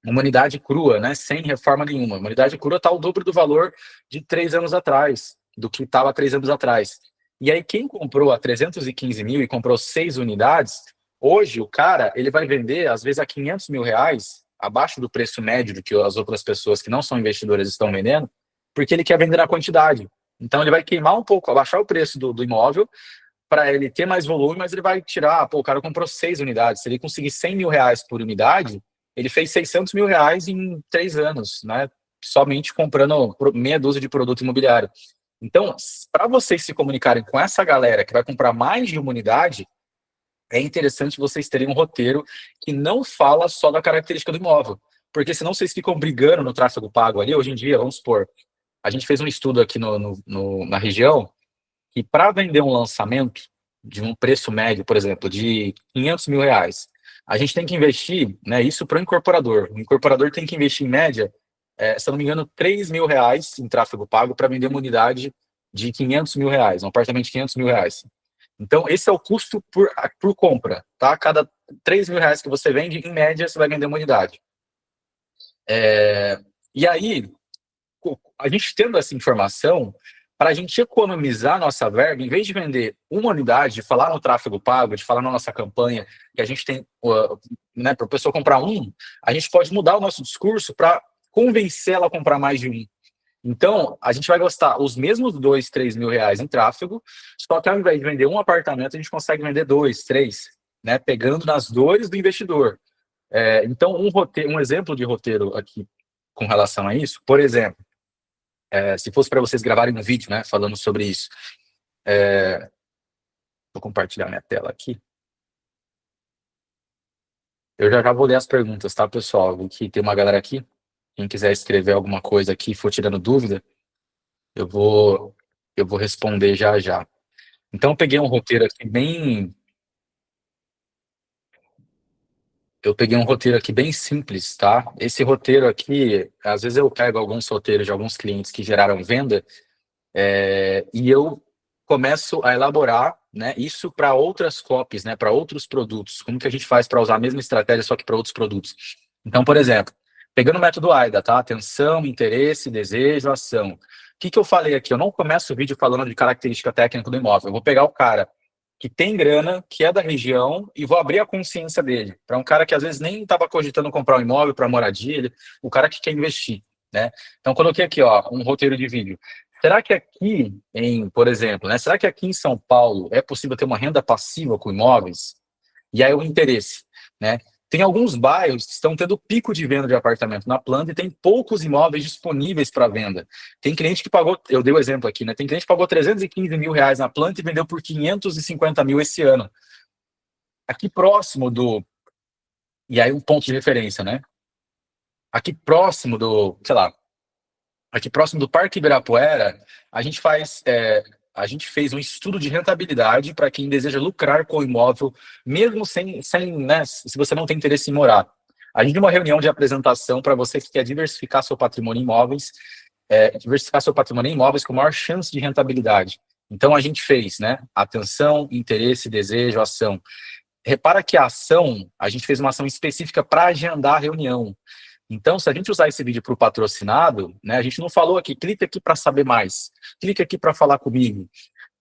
Uma unidade crua, né, sem reforma nenhuma. Uma unidade crua está o dobro do valor de 3 anos atrás, do que estava 3 anos atrás. E aí, quem comprou a 315 mil e comprou 6 unidades, hoje o cara ele vai vender, às vezes, a 500 mil reais, abaixo do preço médio do que as outras pessoas que não são investidoras estão vendendo, porque ele quer vender na quantidade. Então, ele vai queimar um pouco, abaixar o preço do imóvel, para ele ter mais volume, mas ele vai tirar, pô, o cara comprou 6 unidades, se ele conseguir 100 mil reais por unidade, ele fez 600 mil reais em 3 anos, né? Somente comprando meia dúzia de produto imobiliário. Então, para vocês se comunicarem com essa galera que vai comprar mais de uma unidade, é interessante vocês terem um roteiro que não fala só da característica do imóvel. Porque senão vocês ficam brigando no tráfego pago ali. Hoje em dia, vamos supor, a gente fez um estudo aqui na região que para vender um lançamento de um preço médio, por exemplo, de 500 mil reais, a gente tem que investir, né, isso para o incorporador. O incorporador tem que investir, em média, se eu não me engano, 3 mil reais em tráfego pago para vender uma unidade de 500 mil reais, um apartamento de 500 mil reais. Então, esse é o custo por compra, tá? Cada 3 mil reais que você vende, em média, você vai vender uma unidade. E aí, a gente tendo essa informação, para a gente economizar nossa verba, em vez de vender uma unidade, de falar no tráfego pago, de falar na nossa campanha, que a gente tem, né, para a pessoa comprar um, a gente pode mudar o nosso discurso para convencer ela a comprar mais de um. Então, a gente vai gastar os mesmos 2, 3 mil reais em tráfego, só que ao invés de vender um apartamento, a gente consegue vender 2, 3, né, pegando nas dores do investidor. Então, um exemplo de roteiro aqui com relação a isso, por exemplo, se fosse para vocês gravarem um vídeo, né, falando sobre isso. Vou compartilhar minha tela aqui. Eu já vou ler as perguntas, tá, pessoal? Vi que tem uma galera aqui. Quem quiser escrever alguma coisa aqui, for tirando dúvida, eu vou Eu vou responder já já. Então eu peguei um roteiro aqui bem simples, tá? Esse roteiro aqui, às vezes eu pego alguns roteiros de alguns clientes que geraram venda, e eu começo a elaborar, né, isso para outras copies, né, para outros produtos. Como que a gente faz para usar a mesma estratégia, só que para outros produtos? Então, por exemplo, pegando o método AIDA, tá? Atenção, interesse, desejo, ação. O que que eu falei aqui? Eu não começo o vídeo falando de característica técnica do imóvel. Eu vou pegar o cara que tem grana, que é da região, e vou abrir a consciência dele. Para um cara que às vezes nem estava cogitando comprar um imóvel para moradia, o cara que quer investir, né? Então, coloquei aqui, ó, um roteiro de vídeo. Será que aqui, por exemplo, né? Será que aqui em São Paulo é possível ter uma renda passiva com imóveis? E aí o interesse, né? Tem alguns bairros que estão tendo pico de venda de apartamento na planta e tem poucos imóveis disponíveis para venda. Tem cliente que pagou, eu dei o exemplo aqui, né? Tem cliente que pagou 315 mil reais na planta e vendeu por 550 mil esse ano. Aqui próximo do. E aí um ponto de referência, né? Aqui próximo do, sei lá, aqui próximo do Parque Ibirapuera, a gente a gente fez um estudo de rentabilidade para quem deseja lucrar com o imóvel, mesmo né, se você não tem interesse em morar. A gente deu uma reunião de apresentação para você que quer diversificar seu patrimônio em imóveis, diversificar seu patrimônio em imóveis com maior chance de rentabilidade. Então a gente fez, né? Atenção, interesse, desejo, ação. Repara que a ação, a gente fez uma ação específica para agendar a reunião. Então, se a gente usar esse vídeo para o patrocinado, né, a gente não falou aqui, clica aqui para saber mais, clica aqui para falar comigo.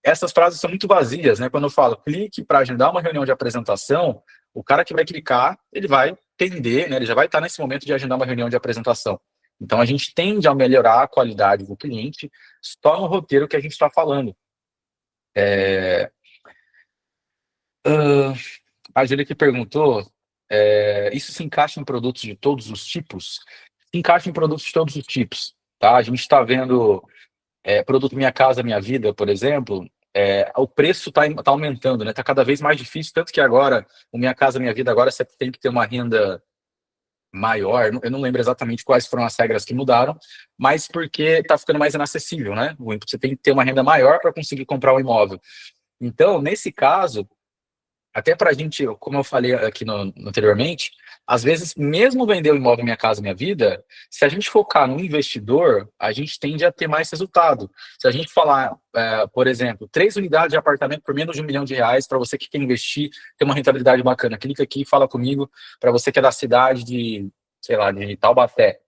Essas frases são muito vazias, né? Quando eu falo clique para agendar uma reunião de apresentação, o cara que vai clicar, ele vai entender, né? Ele já vai estar nesse momento de agendar uma reunião de apresentação. Então, a gente tende a melhorar a qualidade do cliente só no roteiro que a gente está falando. A Júlia que perguntou, isso se encaixa em produtos de todos os tipos? Se encaixa em produtos de todos os tipos, tá? A gente está vendo produto Minha Casa Minha Vida, por exemplo, o preço tá aumentando, né? Está cada vez mais difícil, tanto que agora, o Minha Casa Minha Vida, agora você tem que ter uma renda maior, eu não lembro exatamente quais foram as regras que mudaram, mas porque está ficando mais inacessível, né? Você tem que ter uma renda maior para conseguir comprar um imóvel. Então, nesse caso, até para a gente, como eu falei aqui anteriormente, às vezes, mesmo vender o imóvel Minha Casa Minha Vida, se a gente focar no investidor, a gente tende a ter mais resultado. Se a gente falar, por exemplo, 3 unidades de apartamento por menos de R$ 1 milhão, para você que quer investir, ter uma rentabilidade bacana, clica aqui e fala comigo, para você que é da cidade de, sei lá, de Taubaté.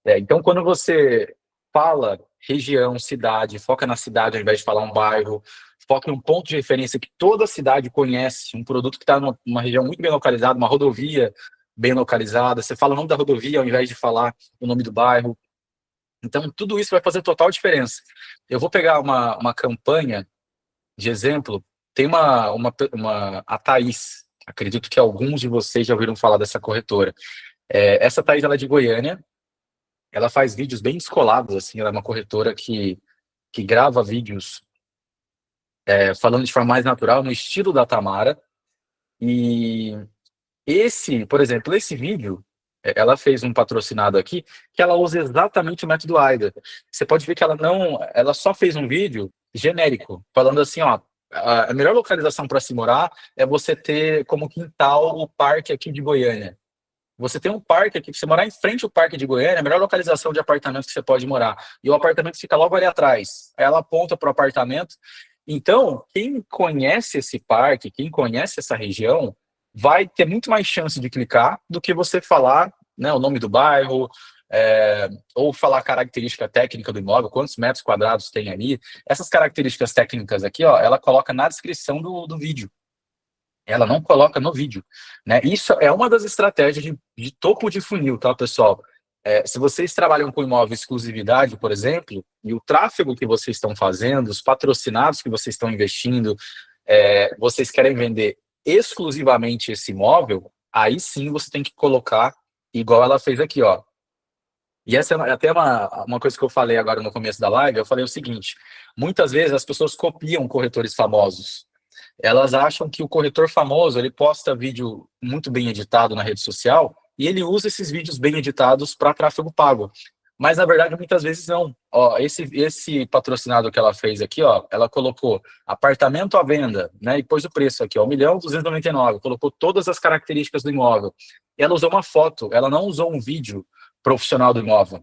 Então, quando você fala região, cidade, foca na cidade ao invés de falar um bairro, foca em um ponto de referência que toda cidade conhece, um produto que está numa região muito bem localizada, uma rodovia bem localizada, você fala o nome da rodovia ao invés de falar o nome do bairro. Então, tudo isso vai fazer total diferença. Eu vou pegar uma campanha de exemplo, tem a Thaís, acredito que alguns de vocês já ouviram falar dessa corretora. Essa Thaís, ela é de Goiânia, ela faz vídeos bem descolados, assim, ela é uma corretora que grava vídeos falando de forma mais natural, no estilo da Tamara. E por exemplo, esse vídeo, ela fez um patrocinado aqui, que ela usa exatamente o método AIDA. Você pode ver que ela só fez um vídeo genérico, falando assim, ó, a melhor localização para se morar é você ter como quintal o parque aqui de Goiânia. Você tem um parque aqui, você morar em frente ao parque de Goiânia, é a melhor localização de apartamento que você pode morar. E o apartamento fica logo ali atrás. Aí ela aponta para o apartamento. Então, quem conhece esse parque, quem conhece essa região, vai ter muito mais chance de clicar do que você falar, né, o nome do bairro, ou falar a característica técnica do imóvel, quantos metros quadrados tem ali. Essas características técnicas aqui, ó, ela coloca na descrição do vídeo. Ela não coloca no vídeo, né? Isso é uma das estratégias de topo de funil, tá, pessoal? Se vocês trabalham com imóvel exclusividade, por exemplo, e o tráfego que vocês estão fazendo, os patrocinados que vocês estão investindo, vocês querem vender exclusivamente esse imóvel, aí sim você tem que colocar igual ela fez aqui, ó. E essa é até uma coisa que eu falei agora no começo da live, eu falei o seguinte, muitas vezes as pessoas copiam corretores famosos. Elas acham que o corretor famoso, ele posta vídeo muito bem editado na rede social e ele usa esses vídeos bem editados para tráfego pago. Mas, na verdade, muitas vezes não. Ó, esse patrocinado que ela fez aqui, ó, ela colocou apartamento à venda, né, e pôs o preço aqui, ó, 1.299.000, colocou todas as características do imóvel. Ela usou uma foto, ela não usou um vídeo profissional do imóvel.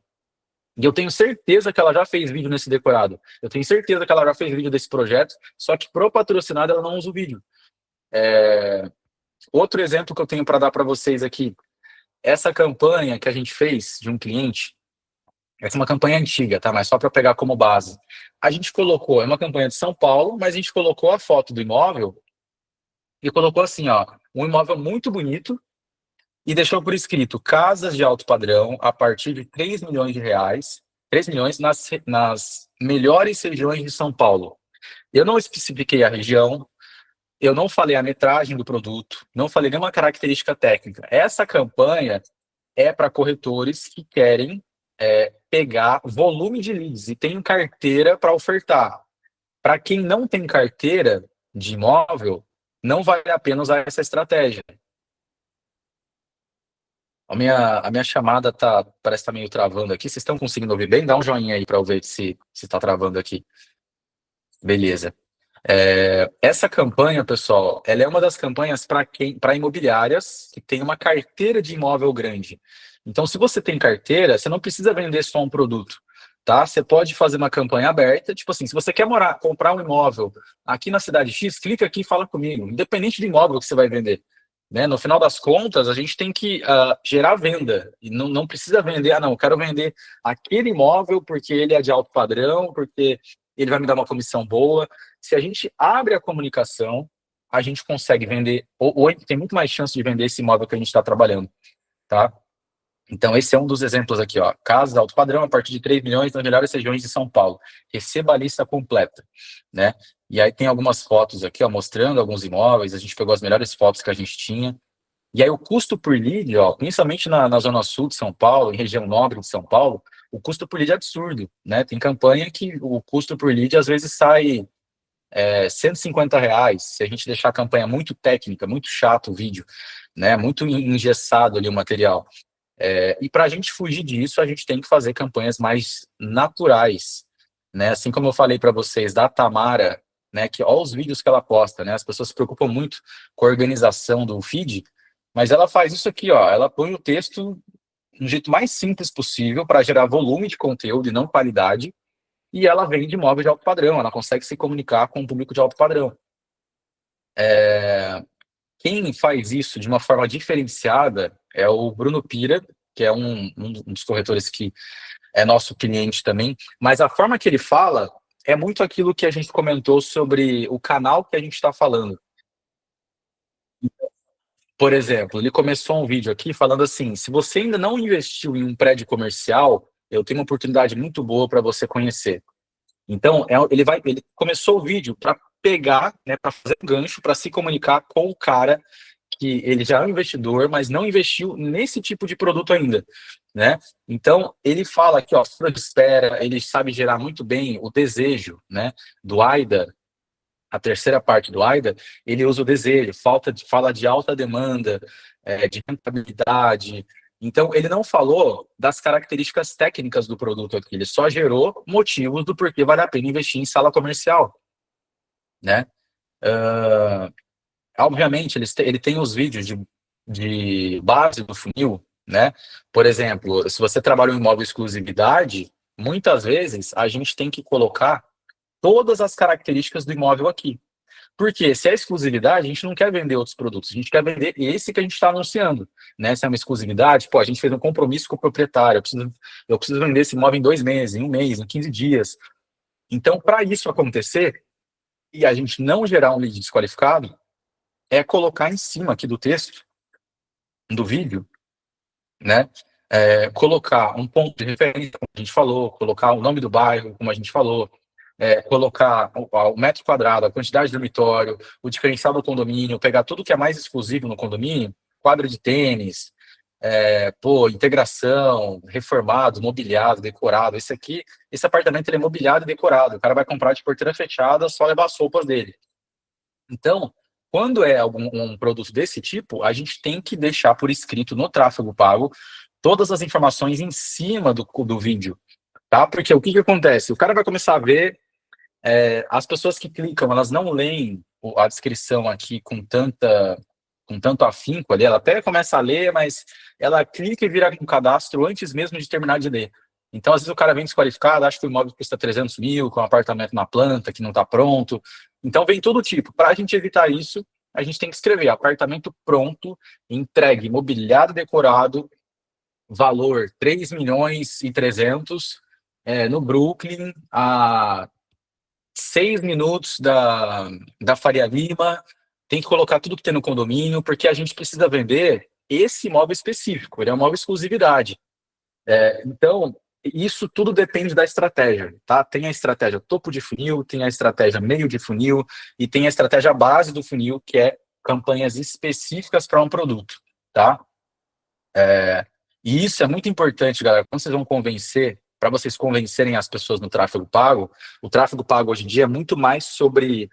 E eu tenho certeza que ela já fez vídeo nesse decorado. Eu tenho certeza que ela já fez vídeo desse projeto, só que pro patrocinado ela não usa o vídeo. Outro exemplo que eu tenho para dar para vocês aqui, essa campanha que a gente fez de um cliente, essa é uma campanha antiga, tá? Mas só para pegar como base. A gente colocou, é uma campanha de São Paulo, mas a gente colocou a foto do imóvel e colocou assim, ó, um imóvel muito bonito e deixou por escrito casas de alto padrão a partir de 3 milhões de reais, 3 milhões nas melhores regiões de São Paulo. Eu não especifiquei a região, eu não falei a metragem do produto, não falei nenhuma característica técnica. Essa campanha é para corretores que querem pegar volume de leads e tem carteira para ofertar. Para quem não tem carteira de imóvel, não vale a pena usar essa estratégia. A minha chamada parece estar meio travando aqui. Vocês estão conseguindo ouvir bem? Dá um joinha aí para eu ver se está travando aqui. Beleza. Essa campanha, pessoal, ela é uma das campanhas para imobiliárias que tem uma carteira de imóvel grande. Então, se você tem carteira, você não precisa vender só um produto, tá? Você pode fazer uma campanha aberta, tipo assim, se você quer comprar um imóvel aqui na cidade X, clica aqui e fala comigo, independente do imóvel que você vai vender. Né? No final das contas, a gente tem que gerar venda, e não precisa vender, não, eu quero vender aquele imóvel porque ele é de alto padrão, porque ele vai me dar uma comissão boa. Se a gente abre a comunicação, a gente consegue vender, ou tem muito mais chance de vender esse imóvel que a gente está trabalhando, tá? Então, esse é um dos exemplos aqui, ó. Casas de alto padrão a partir de 3 milhões nas melhores regiões de São Paulo. Receba a lista completa, né? E aí tem algumas fotos aqui, ó, mostrando alguns imóveis. A gente pegou as melhores fotos que a gente tinha. E aí o custo por lead, ó, principalmente na zona sul de São Paulo, em região nobre de São Paulo, o custo por lead é absurdo, né? Tem campanha que o custo por lead às vezes sai R$ 150, se a gente deixar a campanha muito técnica, muito chato o vídeo, né? Muito engessado ali o material. E para a gente fugir disso, a gente tem que fazer campanhas mais naturais, né? Assim como eu falei para vocês da Tamara, né? Que olha os vídeos que ela posta, né? As pessoas se preocupam muito com a organização do feed, mas ela faz isso aqui, ó. Ela põe o texto do jeito mais simples possível para gerar volume de conteúdo e não qualidade. E ela vende imóvel de alto padrão. Ela consegue se comunicar com o público de alto padrão. Quem faz isso de uma forma diferenciada é o Bruno Pira, que é um dos corretores que é nosso cliente também. Mas a forma que ele fala é muito aquilo que a gente comentou sobre o canal que a gente está falando. Por exemplo, ele começou um vídeo aqui falando assim: se você ainda não investiu em um prédio comercial, eu tenho uma oportunidade muito boa para você conhecer. Então, ele começou o vídeo para pegar, né, para fazer um gancho, para se comunicar com o cara que ele já é um investidor, mas não investiu nesse tipo de produto ainda, né? Então, ele fala aqui, ó, fila de espera, ele sabe gerar muito bem o desejo, né, do AIDA. A terceira parte do AIDA, ele usa o desejo, fala de alta demanda, de rentabilidade. Então, ele não falou das características técnicas do produto aqui, ele só gerou motivos do porquê vale a pena investir em sala comercial, né? Obviamente, ele tem os vídeos de base do funil, né? Por exemplo, se você trabalha em imóvel exclusividade, muitas vezes a gente tem que colocar todas as características do imóvel aqui. Porque se é exclusividade, a gente não quer vender outros produtos, a gente quer vender esse que a gente está anunciando, né? Se é uma exclusividade, pô, a gente fez um compromisso com o proprietário, eu preciso vender esse imóvel em 2 meses, em um mês, em 15 dias. Então, para isso acontecer, e a gente não gerar um lead desqualificado, é colocar em cima aqui do texto, do vídeo, né? Colocar um ponto de referência, como a gente falou, colocar o nome do bairro, como a gente falou, colocar o metro quadrado, a quantidade de dormitório, o diferencial do condomínio, pegar tudo que é mais exclusivo no condomínio, quadra de tênis, integração, reformado, mobiliado, decorado. Esse apartamento ele é mobiliado e decorado. O cara vai comprar de porteira fechada, só levar as roupas dele. Então, quando é um produto desse tipo, a gente tem que deixar por escrito no tráfego pago todas as informações em cima do vídeo, tá? Porque o que que acontece? O cara vai começar a ver, as pessoas que clicam, elas não leem a descrição aqui com tanto afinco ali, ela até começa a ler, mas ela clica e vira um cadastro antes mesmo de terminar de ler. Então, às vezes o cara vem desqualificado, acha que o imóvel custa 300 mil, com um apartamento na planta, que não está pronto. Então, vem todo tipo. Para a gente evitar isso, a gente tem que escrever apartamento pronto, entregue, mobiliado decorado, valor 3 milhões e 300, no Brooklyn, a 6 minutos da Faria Lima. Tem que colocar tudo que tem no condomínio, porque a gente precisa vender esse imóvel específico, ele é um imóvel exclusividade. Então, isso tudo depende da estratégia, tá? Tem a estratégia topo de funil, tem a estratégia meio de funil e tem a estratégia base do funil, que é campanhas específicas para um produto, tá? E isso é muito importante, galera. Quando vocês vão convencer, para vocês convencerem as pessoas no tráfego pago, o tráfego pago hoje em dia é muito mais sobre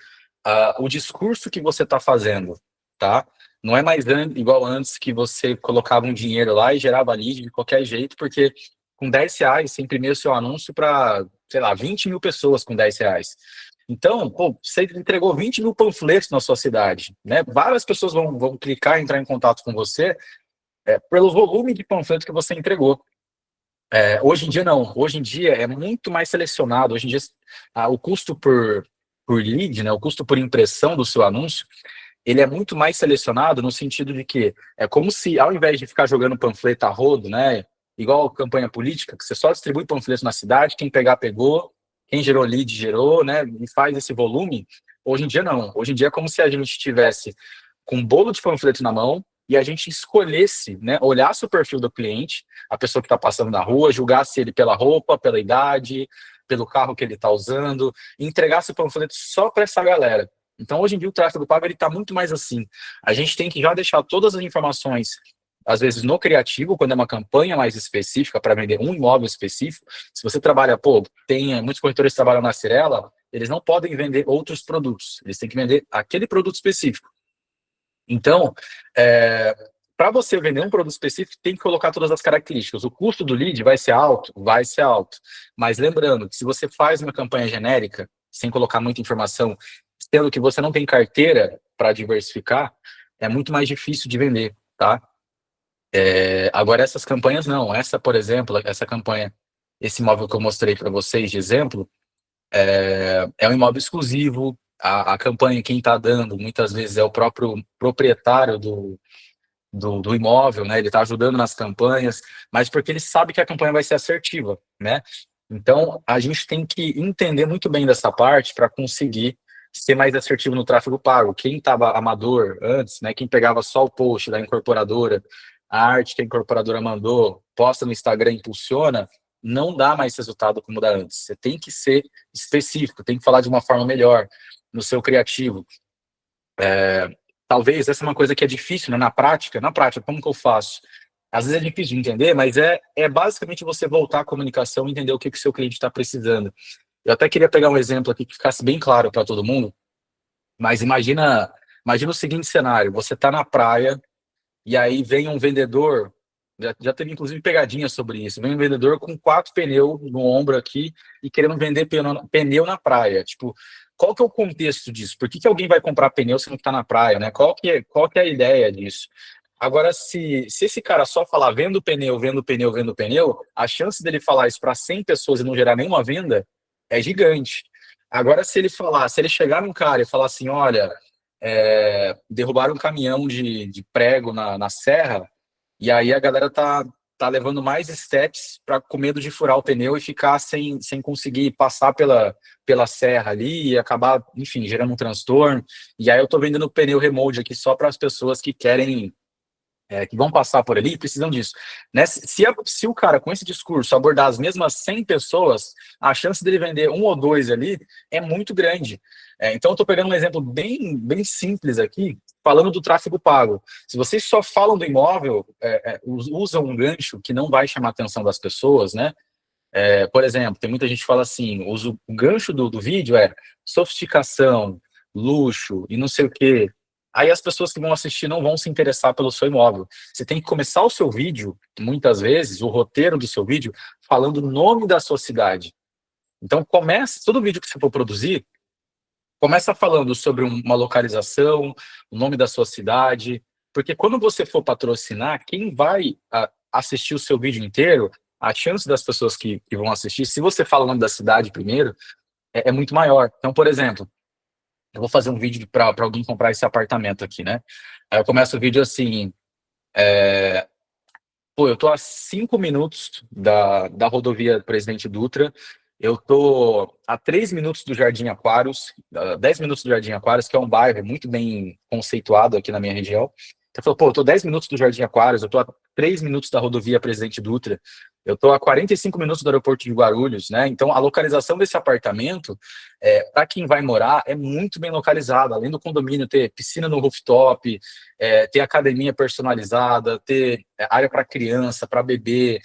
o discurso que você está fazendo, tá? Não é mais igual antes que você colocava um dinheiro lá e gerava lead de qualquer jeito, porque com R$ 10 você imprimia o seu anúncio para, sei lá, 20 mil pessoas com R$ 10. Então, pô, você entregou 20 mil panfletos na sua cidade, né? Várias pessoas vão clicar e entrar em contato com você pelo volume de panfleto que você entregou. Hoje em dia, não. Hoje em dia é muito mais selecionado. Hoje em dia, o custo por lead, né, o custo por impressão do seu anúncio, ele é muito mais selecionado no sentido de que é como se, ao invés de ficar jogando panfleto a rodo, né, igual campanha política, que você só distribui panfleto na cidade, quem pegar, pegou, quem gerou lead, gerou, né, e faz esse volume. Hoje em dia, não. Hoje em dia é como se a gente tivesse com um bolo de panfleto na mão e a gente escolhesse, né, olhasse o perfil do cliente, a pessoa que está passando na rua, julgasse ele pela roupa, pela idade, pelo carro que ele está usando, e entregasse o panfleto só para essa galera. Então, hoje em dia, o tráfego pago está muito mais assim. A gente tem que já deixar todas as informações, às vezes no criativo, quando é uma campanha mais específica para vender um imóvel específico. Se você trabalha, tem muitos corretores que trabalham na Cirela, eles não podem vender outros produtos, eles têm que vender aquele produto específico. Então, para você vender um produto específico, tem que colocar todas as características. O custo do lead vai ser alto? Vai ser alto. Mas lembrando que se você faz uma campanha genérica, sem colocar muita informação, sendo que você não tem carteira para diversificar, é muito mais difícil de vender, tá? Agora, essas campanhas não. Essa, por exemplo, essa campanha, esse imóvel que eu mostrei para vocês de exemplo, é um imóvel exclusivo. A campanha, quem está dando, muitas vezes é o próprio proprietário do imóvel, né? Ele está ajudando nas campanhas, mas porque ele sabe que a campanha vai ser assertiva, né? Então, a gente tem que entender muito bem dessa parte para conseguir ser mais assertivo no tráfego pago. Quem estava amador antes, né? Quem pegava só o post da incorporadora, a arte que a incorporadora mandou, posta no Instagram, impulsiona, não dá mais resultado como dá antes. Você tem que ser específico, tem que falar de uma forma melhor no seu criativo. Talvez essa é uma coisa que é difícil, né? Na prática, como que eu faço? Às vezes é difícil de entender, mas é basicamente você voltar à comunicação e entender o que o seu cliente está precisando. Eu até queria pegar um exemplo aqui que ficasse bem claro para todo mundo, mas imagina o seguinte cenário: você está na praia e aí vem um vendedor, já teve inclusive pegadinha sobre isso, vem um vendedor com 4 pneus no ombro aqui e querendo vender pneu na praia. Tipo, qual que é o contexto disso? Por que alguém vai comprar pneu se não está na praia, né? Qual que é a ideia disso? Agora, se esse cara só falar vendo pneu, vendo pneu, vendo pneu, a chance dele falar isso para 100 pessoas e não gerar nenhuma venda é gigante. Agora, se ele chegar num cara e falar assim, olha, derrubaram um caminhão de prego na serra, e aí a galera tá levando mais stats para com medo de furar o pneu e ficar sem conseguir passar pela serra ali e acabar, enfim, gerando um transtorno. E aí eu tô vendendo pneu remote aqui só para as pessoas que querem, que vão passar por ali e precisam disso. Né? Se o cara, com esse discurso, abordar as mesmas 100 pessoas, a chance dele vender um ou dois ali é muito grande. Então, eu estou pegando um exemplo bem, bem simples aqui, falando do tráfego pago. Se vocês só falam do imóvel, usam um gancho que não vai chamar a atenção das pessoas, né? Por exemplo, tem muita gente que fala assim, usa o gancho do vídeo sofisticação, luxo e não sei o quê. aí as pessoas que vão assistir não vão se interessar pelo seu imóvel. Você tem que começar o seu vídeo, muitas vezes, o roteiro do seu vídeo, falando o nome da sua cidade. Então, todo vídeo que você for produzir, começa falando sobre uma localização, o nome da sua cidade, porque quando você for patrocinar, quem vai assistir o seu vídeo inteiro, a chance das pessoas que vão assistir, se você fala o nome da cidade primeiro, é muito maior. Então, por exemplo, eu vou fazer um vídeo para alguém comprar esse apartamento aqui, né? Aí eu começo o vídeo assim, pô, eu tô a 5 minutos da rodovia Presidente Dutra, eu tô a 3 minutos do Jardim Aquários, 10 minutos do Jardim Aquários, que é um bairro muito bem conceituado aqui na minha região. Então, falou, pô, eu tô 10 minutos do Jardim Aquários, eu tô a 3 minutos da rodovia Presidente Dutra, eu tô a 45 minutos do aeroporto de Guarulhos, né? Então, a localização desse apartamento, para quem vai morar, é muito bem localizada. Além do condomínio ter piscina no rooftop, ter academia personalizada, ter área para criança, para bebê,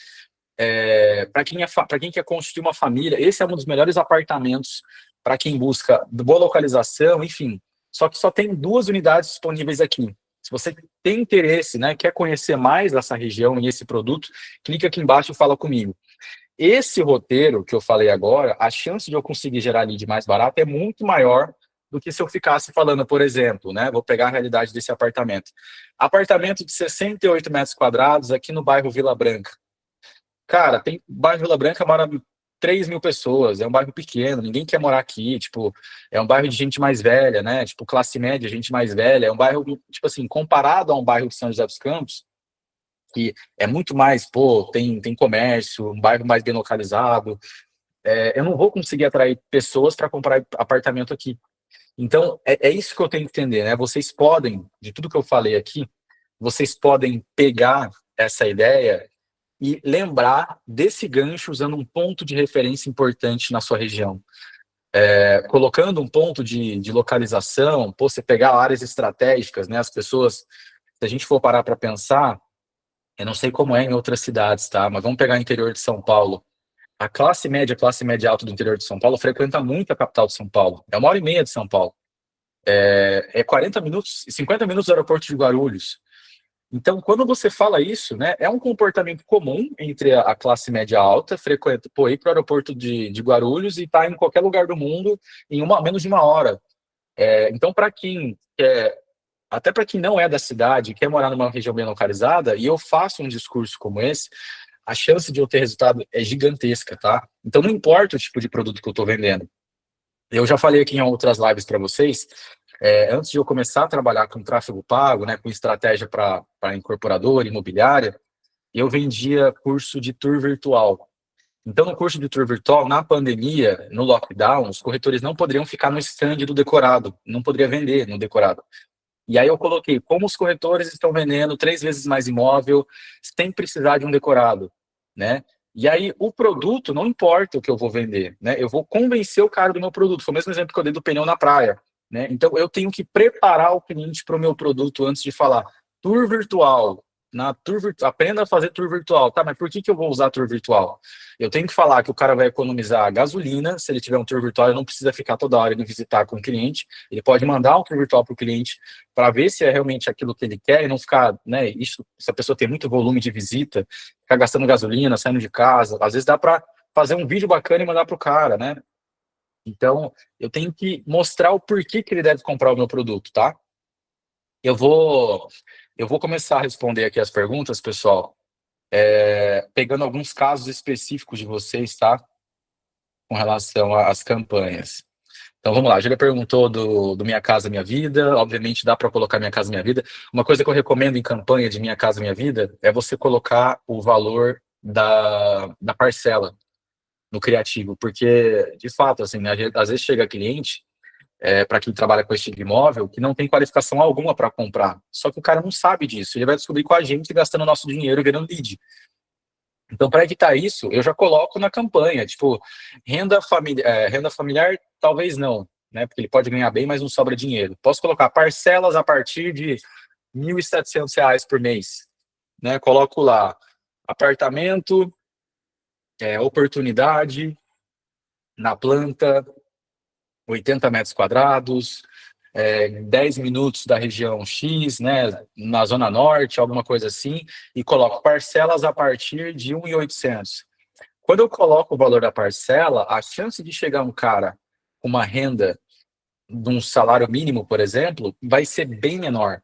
para quem quer construir uma família, esse é um dos melhores apartamentos para quem busca boa localização, enfim. Só que só tem 2 unidades disponíveis aqui. Se você tem interesse, né, quer conhecer mais dessa região e esse produto, clica aqui embaixo e fala comigo. Esse roteiro que eu falei agora, a chance de eu conseguir gerar lead mais barato é muito maior do que se eu ficasse falando, por exemplo, né? Vou pegar a realidade desse apartamento. Apartamento de 68 metros quadrados aqui no bairro Vila Branca. Cara, tem bairro Vila Branca, mora 3 mil pessoas, é um bairro pequeno, ninguém quer morar aqui, tipo, é um bairro de gente mais velha, né? Tipo, classe média, gente mais velha, é um bairro, tipo assim, comparado a um bairro de São José dos Campos, que é muito mais, pô, tem comércio, um bairro mais bem localizado, eu não vou conseguir atrair pessoas para comprar apartamento aqui. Então, é isso que eu tenho que entender, né? Vocês podem, de tudo que eu falei aqui, vocês podem pegar essa ideia e lembrar desse gancho usando um ponto de referência importante na sua região. Colocando um ponto de localização, pô, você pegar áreas estratégicas, né? As pessoas, se a gente for parar para pensar, eu não sei como é em outras cidades, tá? Mas vamos pegar o interior de São Paulo. A classe média alta do interior de São Paulo frequenta muito a capital de São Paulo. É 1 hora e meia de São Paulo. É 40 minutos, 50 minutos do aeroporto de Guarulhos. Então, quando você fala isso, né, é um comportamento comum entre a classe média alta, frequenta, pô, ir para o aeroporto de Guarulhos e estar em qualquer lugar do mundo em menos de 1 hora. Então, para quem quer, até para quem não é da cidade, quer morar numa região bem localizada, e eu faço um discurso como esse, a chance de eu ter resultado é gigantesca, tá? Então, não importa o tipo de produto que eu estou vendendo. Eu já falei aqui em outras lives para vocês, antes de eu começar a trabalhar com tráfego pago, né, com estratégia para incorporadora, imobiliária, eu vendia curso de tour virtual. Então, no curso de tour virtual, na pandemia, no lockdown, os corretores não poderiam ficar no stand do decorado, não poderia vender no decorado. E aí eu coloquei como os corretores estão vendendo 3 vezes mais imóvel sem precisar de um decorado, né? E aí o produto, não importa o que eu vou vender, né? Eu vou convencer o cara do meu produto. Foi o mesmo exemplo que eu dei do pneu na praia, né? Então eu tenho que preparar o cliente para o meu produto antes de falar tour virtual. Aprenda a fazer tour virtual. Tá, mas por que eu vou usar tour virtual? Eu tenho que falar que o cara vai economizar gasolina, se ele tiver um tour virtual, ele não precisa ficar toda hora indo visitar com o cliente, ele pode mandar um tour virtual para o cliente para ver se é realmente aquilo que ele quer e não ficar, né, se a pessoa tem muito volume de visita, ficar gastando gasolina, saindo de casa, às vezes dá para fazer um vídeo bacana e mandar para o cara, né? Então, eu tenho que mostrar o porquê que ele deve comprar o meu produto, tá? Eu vou, eu vou começar a responder aqui as perguntas, pessoal, pegando alguns casos específicos de vocês, tá? Com relação às campanhas. Então vamos lá, a Júlia perguntou do Minha Casa Minha Vida, obviamente dá para colocar Minha Casa Minha Vida. Uma coisa que eu recomendo em campanha de Minha Casa Minha Vida é você colocar o valor da parcela no criativo, porque, de fato, assim, né, às vezes chega cliente, para quem trabalha com esse tipo de imóvel, que não tem qualificação alguma para comprar, só que o cara não sabe disso, ele vai descobrir com a gente gastando nosso dinheiro e virando lead. Então, para evitar isso, eu já coloco na campanha, tipo, renda familiar, talvez não, né? Porque ele pode ganhar bem, mas não sobra dinheiro. Posso colocar parcelas a partir de R$ 1.700 por mês, né? Coloco lá apartamento, oportunidade na planta, 80 metros quadrados, 10 minutos da região X, né, na Zona Norte, alguma coisa assim, e coloco parcelas a partir de 1.800. Quando eu coloco o valor da parcela, a chance de chegar um cara com uma renda de um salário mínimo, por exemplo, vai ser bem menor.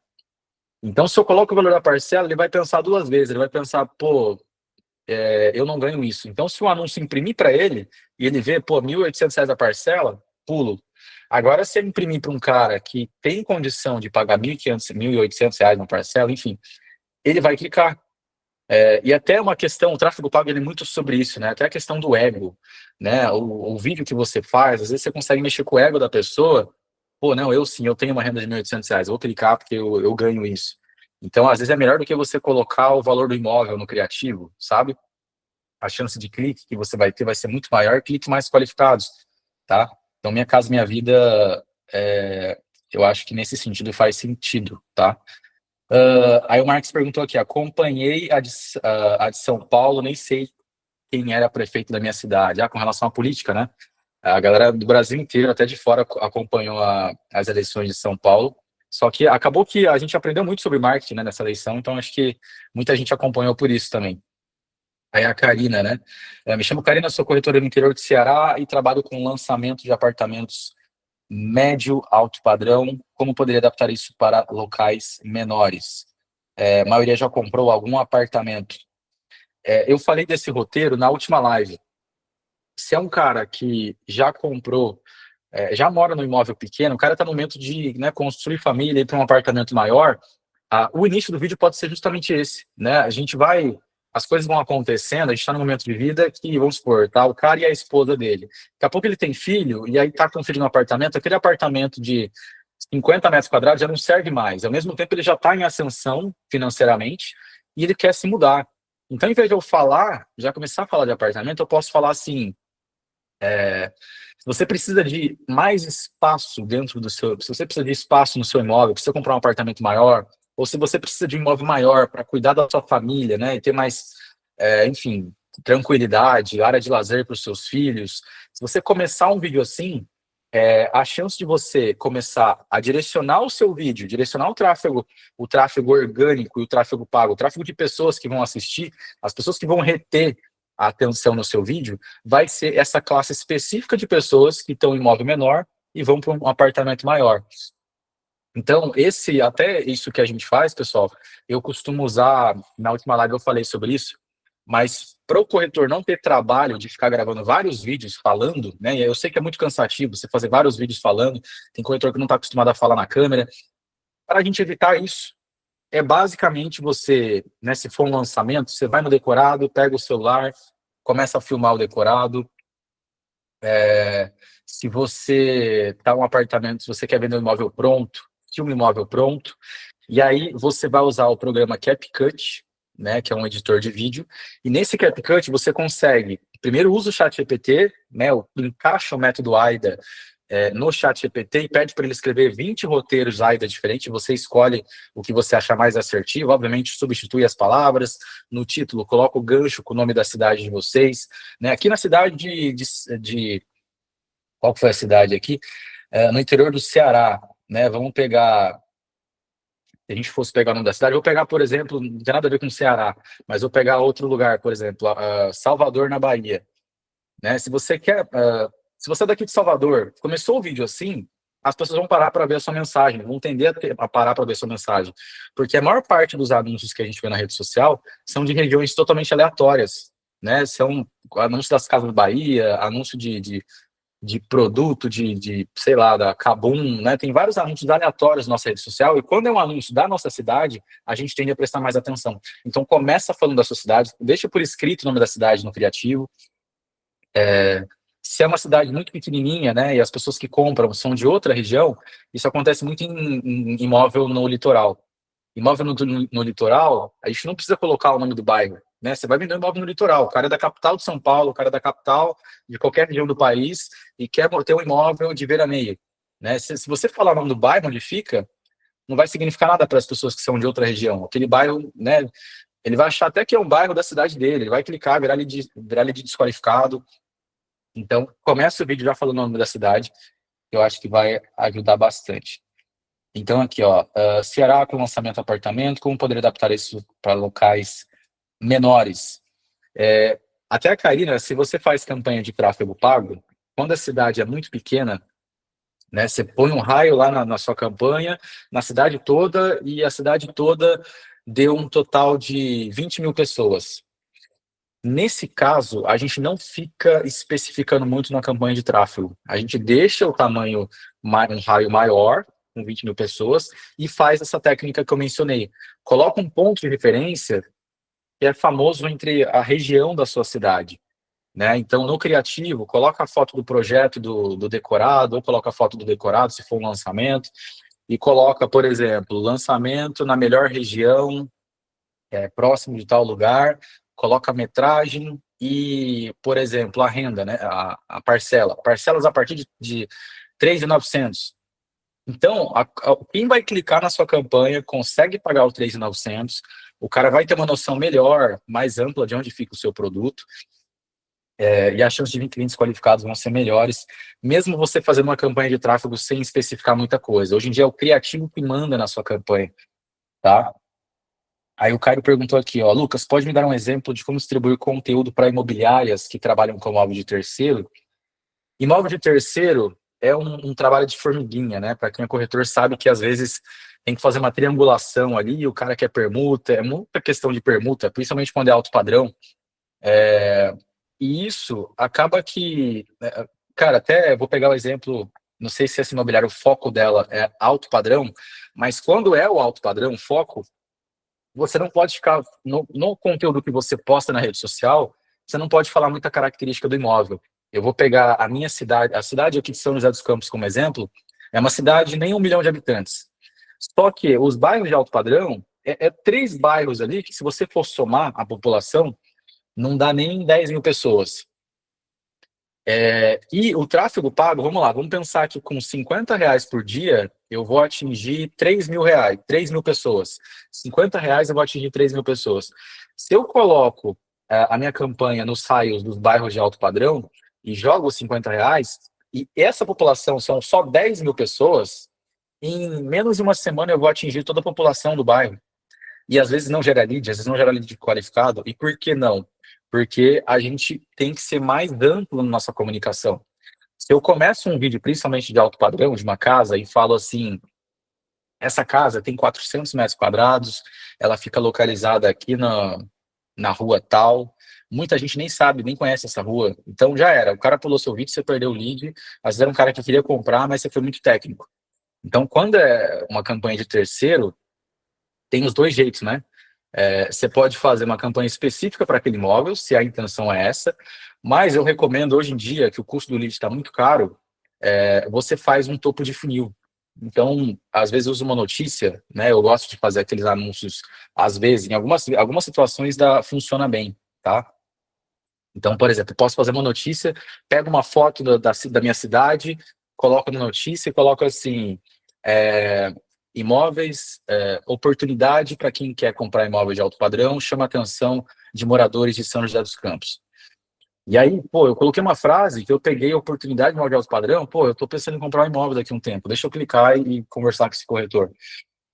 Então, se eu coloco o valor da parcela, ele vai pensar duas vezes, ele vai pensar, pô, eu não ganho isso. Então, se o anúncio imprimir para ele, e ele vê, pô, R$ 1.800 a parcela, pulo. Agora, se ele imprimir para um cara que tem condição de pagar R$ 1.500, R$ 1.800 na parcela, enfim, ele vai clicar. E até uma questão, o tráfego pago ele é muito sobre isso, né? Até a questão do ego, né? O vídeo que você faz, às vezes você consegue mexer com o ego da pessoa. Pô, não, eu sim, eu tenho uma renda de R$ 1.800, vou clicar porque eu ganho isso. Então, às vezes é melhor do que você colocar o valor do imóvel no criativo, sabe? A chance de clique que você vai ter vai ser muito maior, cliques mais qualificados, tá? Então, Minha Casa Minha Vida, eu acho que nesse sentido faz sentido, tá? Aí o Marcos perguntou aqui, acompanhei a de São Paulo, nem sei quem era prefeito da minha cidade. Com relação à política, né? A galera do Brasil inteiro, até de fora, acompanhou as eleições de São Paulo. Só que acabou que a gente aprendeu muito sobre marketing, né, nessa eleição, então acho que muita gente acompanhou por isso também. Aí a Karina, né? Me chamo Karina, sou corretora no interior do Ceará e trabalho com lançamento de apartamentos médio, alto padrão. Como poderia adaptar isso para locais menores? A maioria já comprou algum apartamento. Eu falei desse roteiro na última live. Se é um cara que já comprou, já mora no imóvel pequeno, o cara está no momento de, né, construir família e para um apartamento maior, o início do vídeo pode ser justamente esse, né? As coisas vão acontecendo, a gente está num momento de vida que, vamos supor, tá o cara e a esposa dele. Daqui a pouco ele tem filho, e aí tá com filho no apartamento, aquele apartamento de 50 metros quadrados já não serve mais. Ao mesmo tempo, ele já está em ascensão financeiramente e ele quer se mudar. Então, em vez de eu falar, já começar a falar de apartamento, eu posso falar assim, se você precisa de mais espaço dentro do seu, se você precisa de espaço no seu imóvel, precisa comprar um apartamento maior, ou se você precisa de um imóvel maior para cuidar da sua família, né, e ter mais, enfim, tranquilidade, área de lazer para os seus filhos. Se você começar um vídeo assim, a chance de você começar a direcionar o seu vídeo, direcionar o tráfego orgânico e o tráfego pago, o tráfego de pessoas que vão assistir, as pessoas que vão reter a atenção no seu vídeo, vai ser essa classe específica de pessoas que estão em imóvel menor e vão para um apartamento maior. Então, até isso que a gente faz, pessoal, eu costumo usar, na última live eu falei sobre isso, mas para o corretor não ter trabalho de ficar gravando vários vídeos falando, né? Eu sei que é muito cansativo você fazer vários vídeos falando, tem corretor que não está acostumado a falar na câmera. Para a gente evitar isso, é basicamente você, né, se for um lançamento, você vai no decorado, pega o celular, começa a filmar o decorado. Se você está um apartamento, se você quer vender um imóvel pronto, filma um imóvel pronto, e aí você vai usar o programa CapCut, né, que é um editor de vídeo, e nesse CapCut você consegue, primeiro usa o ChatGPT, né, encaixa o método AIDA no ChatGPT e pede para ele escrever 20 roteiros AIDA diferentes, você escolhe o que você achar mais assertivo, obviamente substitui as palavras, no título coloca o gancho com o nome da cidade de vocês, né, aqui na cidade qual que foi a cidade aqui? No interior do Ceará, né, vamos pegar, se a gente fosse pegar o nome da cidade, eu vou pegar, por exemplo, não tem nada a ver com o Ceará, mas vou pegar outro lugar, por exemplo, Salvador, na Bahia, né? Se você é daqui de Salvador, começou o vídeo assim, as pessoas vão parar para ver a sua mensagem, vão tender a parar para ver a sua mensagem, porque a maior parte dos anúncios que a gente vê na rede social são de regiões totalmente aleatórias, né? São anúncios das Casas Bahia, anúncio de produto, sei lá, da Kabum, né? Tem vários anúncios aleatórios na nossa rede social, e quando é um anúncio da nossa cidade, a gente tende a prestar mais atenção. Então, começa falando da sua cidade, deixa por escrito o nome da cidade no criativo. Se é uma cidade muito pequenininha, né, e as pessoas que compram são de outra região, isso acontece muito em imóvel no litoral. Imóvel no litoral, a gente não precisa colocar o nome do bairro, né? Você vai vender um imóvel no litoral. O cara é da capital de São Paulo, o cara é da capital de qualquer região do país e quer ter um imóvel de veraneio, né? Se você falar o nome do bairro onde fica, não vai significar nada para as pessoas que são de outra região. Aquele bairro, né? Ele vai achar até que é um bairro da cidade dele. Ele vai clicar, virar ele de desqualificado. Então, começa o vídeo já falando o nome da cidade. Eu acho que vai ajudar bastante. Então, aqui, ó, Ceará com lançamento de apartamento, como poderia adaptar isso para locais menores? É, até a Karina, se você faz campanha de tráfego pago, quando a cidade é muito pequena, né, você põe um raio lá na sua campanha, na cidade toda, e a cidade toda deu um total de 20 mil pessoas. Nesse caso, a gente não fica especificando muito na campanha de tráfego. A gente deixa o tamanho, um raio maior, com 20 mil pessoas, e faz essa técnica que eu mencionei. Coloca um ponto de referência que é famoso entre a região da sua cidade, né? Então, no criativo, coloca a foto do projeto do decorado, ou coloca a foto do decorado, se for um lançamento, e coloca, por exemplo, lançamento na melhor região, próximo de tal lugar, coloca a metragem e, por exemplo, a renda, né? A parcela. Parcelas a partir de 3.900. Então, quem vai clicar na sua campanha consegue pagar o 3.900, o cara vai ter uma noção melhor, mais ampla de onde fica o seu produto, e a chance de vir clientes qualificados vão ser melhores, mesmo você fazendo uma campanha de tráfego sem especificar muita coisa. Hoje em dia é o criativo que manda na sua campanha, tá? Aí o Caio perguntou aqui, ó, Lucas, pode me dar um exemplo de como distribuir conteúdo para imobiliárias que trabalham com imóvel de terceiro? Imóvel de terceiro é um trabalho de formiguinha, né? Para quem é corretor sabe que às vezes tem que fazer uma triangulação ali, o cara quer permuta, é muita questão de permuta, principalmente quando é alto padrão. E isso acaba que, cara, até vou pegar o exemplo, não sei se essa imobiliária, o foco dela é alto padrão, mas quando é o alto padrão, o foco, você não pode ficar no conteúdo que você posta na rede social, você não pode falar muita característica do imóvel. Eu vou pegar a minha cidade, a cidade aqui de São José dos Campos como exemplo, é uma cidade de nem 1 milhão de habitantes. Só que os bairros de alto padrão, é 3 bairros ali que se você for somar a população, não dá nem 10 mil pessoas. E o tráfego pago, vamos lá, vamos pensar que com R$ 50 por dia, eu vou atingir R$ 3.000, 3 mil pessoas. R$ 50 eu vou atingir 3 mil pessoas. Se eu coloco a minha campanha nos raios dos bairros de alto padrão e jogo os R$ 50, e essa população são só 10 mil pessoas, em menos de uma semana eu vou atingir toda a população do bairro. E às vezes não gera lead, às vezes não gera lead qualificado. E por que não? Porque a gente tem que ser mais amplo na nossa comunicação. Se eu começo um vídeo, principalmente de alto padrão, de uma casa, e falo assim, essa casa tem 400 metros quadrados, ela fica localizada aqui na rua tal, muita gente nem sabe, nem conhece essa rua, então já era, o cara pulou seu vídeo, você perdeu o lead, às vezes era um cara que queria comprar, mas você foi muito técnico. Então, quando é uma campanha de terceiro, tem os dois jeitos, né? Você pode fazer uma campanha específica para aquele imóvel, se a intenção é essa, mas eu recomendo hoje em dia, que o custo do lead está muito caro, você faz um topo de funil. Então, às vezes eu uso uma notícia, né? Eu gosto de fazer aqueles anúncios, às vezes, em algumas situações funciona bem, tá? Então, por exemplo, eu posso fazer uma notícia, pego uma foto da minha cidade, coloco na notícia e coloco assim, é, imóveis, oportunidade para quem quer comprar imóvel de alto padrão, chama a atenção de moradores de São José dos Campos. E aí, pô, eu coloquei uma frase que eu peguei a oportunidade de imóvel de alto padrão, pô, eu estou pensando em comprar um imóvel daqui a um tempo, deixa eu clicar e conversar com esse corretor.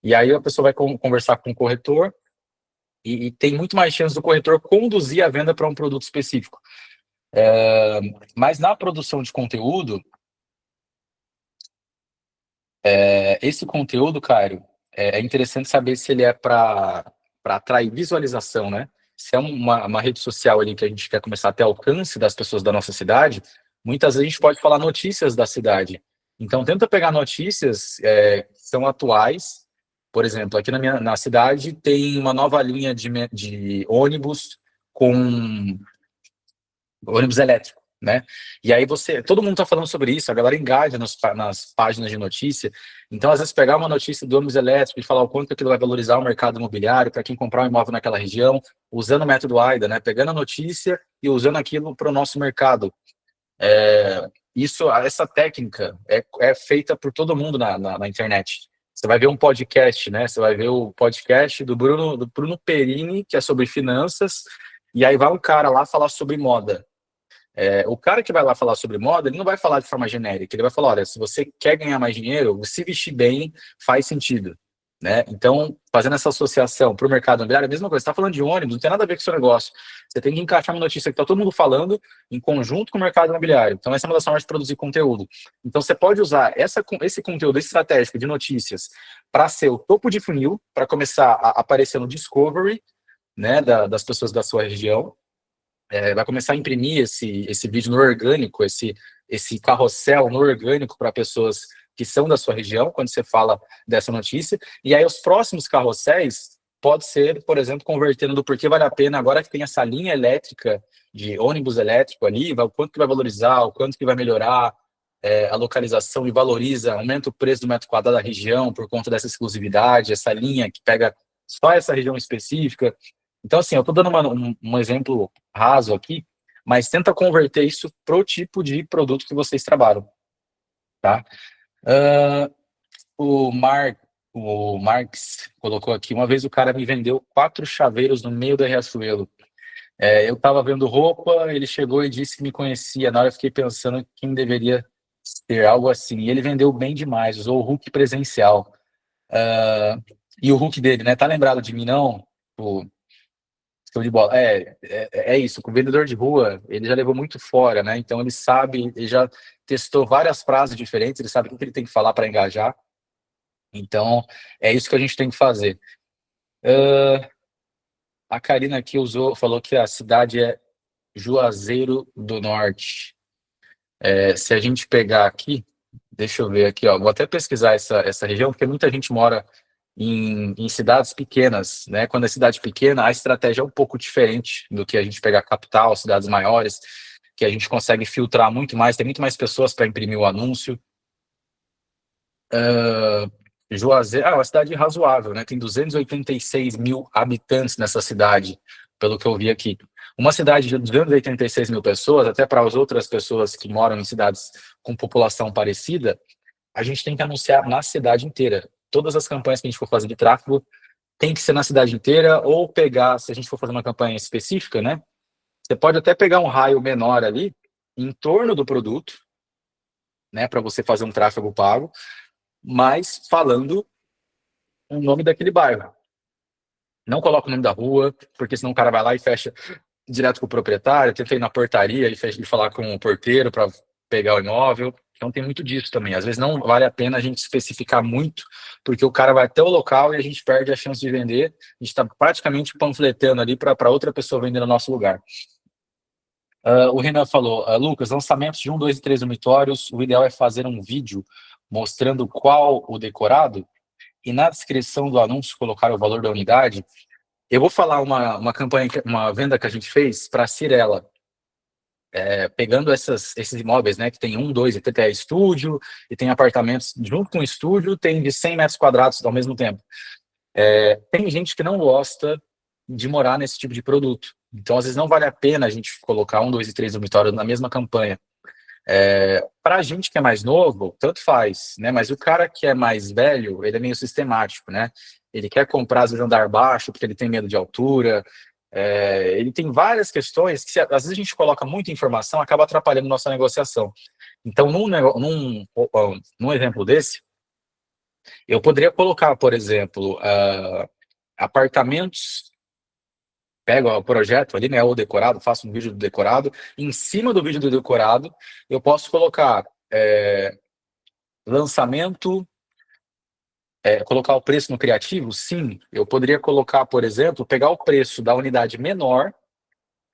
E aí a pessoa vai conversar com o corretor e tem muito mais chance do corretor conduzir a venda para um produto específico. Mas na produção de conteúdo, esse conteúdo, Caio, é interessante saber se ele é para atrair visualização, né? Se é uma rede social ali que a gente quer começar a ter alcance das pessoas da nossa cidade, muitas vezes a gente pode falar notícias da cidade. Então, tenta pegar notícias que são atuais. Por exemplo, aqui na cidade tem uma nova linha de ônibus com ônibus elétrico, né? E aí todo mundo está falando sobre isso, a galera engaja nas páginas de notícia. Então, às vezes, pegar uma notícia do ônibus elétrico e falar o quanto aquilo vai valorizar o mercado imobiliário para quem comprar um imóvel naquela região, usando o método AIDA, né? Pegando a notícia e usando aquilo para o nosso mercado. Essa técnica é feita por todo mundo na internet. Você vai ver um podcast, né? Você vai ver o podcast do Bruno Perini, que é sobre finanças, e aí vai um cara lá falar sobre moda. O cara que vai lá falar sobre moda, ele não vai falar de forma genérica, ele vai falar, olha, se você quer ganhar mais dinheiro, se vestir bem faz sentido, né? Então, fazendo essa associação para o mercado imobiliário, é a mesma coisa, você está falando de ônibus, não tem nada a ver com o seu negócio, você tem que encaixar uma notícia que está todo mundo falando em conjunto com o mercado imobiliário, então essa é uma das formas de produzir conteúdo. Então, você pode usar esse conteúdo estratégico de notícias para ser o topo de funil, para começar a aparecer no discovery, né, das pessoas da sua região, vai começar a imprimir esse vídeo no orgânico, esse carrossel no orgânico para pessoas que são da sua região, quando você fala dessa notícia, e aí os próximos carrosséis pode ser, por exemplo, convertendo do porquê vale a pena, agora que tem essa linha elétrica de ônibus elétrico ali, o quanto que vai valorizar, o quanto que vai melhorar a localização e valoriza, aumenta o preço do metro quadrado da região por conta dessa exclusividade, essa linha que pega só essa região específica. Então, assim, eu estou dando um exemplo raso aqui, mas tenta converter isso pro tipo de produto que vocês trabalham, tá? Uh, o Marx colocou aqui, uma vez o cara me vendeu 4 chaveiros no meio da Riachuelo. Eu estava vendo roupa, ele chegou e disse que me conhecia. Na hora eu fiquei pensando quem deveria ser algo assim. E ele vendeu bem demais, usou o Hulk presencial. E o Hulk dele, né? Tá lembrado de mim, não? Show de bola. É isso. O vendedor de rua, ele já levou muito fora, né? Então ele sabe, ele já testou várias frases diferentes, ele sabe o que ele tem que falar para engajar. Então é isso que a gente tem que fazer. A Karina aqui falou que a cidade é Juazeiro do Norte. Se a gente pegar aqui, deixa eu ver aqui, ó, vou até pesquisar essa região, porque muita gente mora em cidades pequenas, né? Quando é cidade pequena, a estratégia é um pouco diferente do que a gente pegar capital, cidades maiores, que a gente consegue filtrar muito mais, tem muito mais pessoas para imprimir o anúncio. Juazeiro, uma cidade razoável, né? Tem 286 mil habitantes nessa cidade, pelo que eu vi aqui. Uma cidade de 286 mil pessoas, até para as outras pessoas que moram em cidades com população parecida, a gente tem que anunciar na cidade inteira. Todas as campanhas que a gente for fazer de tráfego tem que ser na cidade inteira, ou pegar, se a gente for fazer uma campanha específica, né? Você pode até pegar um raio menor ali, em torno do produto, né? Para você fazer um tráfego pago, mas falando o nome daquele bairro. Não coloca o nome da rua, porque senão o cara vai lá e fecha direto com o proprietário, tenta ir na portaria e falar com o porteiro para pegar o imóvel. Então tem muito disso também. Às vezes não vale a pena a gente especificar muito, porque o cara vai até o local e a gente perde a chance de vender. A gente está praticamente panfletando ali para outra pessoa vender no nosso lugar. O Renan falou, Lucas, lançamentos de 1, 2 e 3 dormitórios, o ideal é fazer um vídeo mostrando qual o decorado e na descrição do anúncio colocar o valor da unidade. Eu vou falar uma campanha, uma venda que a gente fez para a Cirela, pegando esses imóveis, né, que tem 1, 2 e até estúdio, e tem apartamentos junto com o estúdio, tem de 100 metros quadrados ao mesmo tempo. Tem gente que não gosta de morar nesse tipo de produto. Então, às vezes, não vale a pena a gente colocar 1, 2 e 3 dormitórios na mesma campanha. Para a gente que é mais novo, tanto faz, né? Mas o cara que é mais velho, ele é meio sistemático, né? Ele quer comprar às vezes andar baixo porque ele tem medo de altura. Ele tem várias questões que, às vezes, a gente coloca muita informação, acaba atrapalhando nossa negociação. Então, num exemplo desse, eu poderia colocar, por exemplo, apartamentos. Pego o projeto ali, né, o decorado, faço um vídeo do decorado. Em cima do vídeo do decorado, eu posso colocar lançamento, colocar o preço no criativo. Sim, eu poderia colocar, por exemplo, pegar o preço da unidade menor.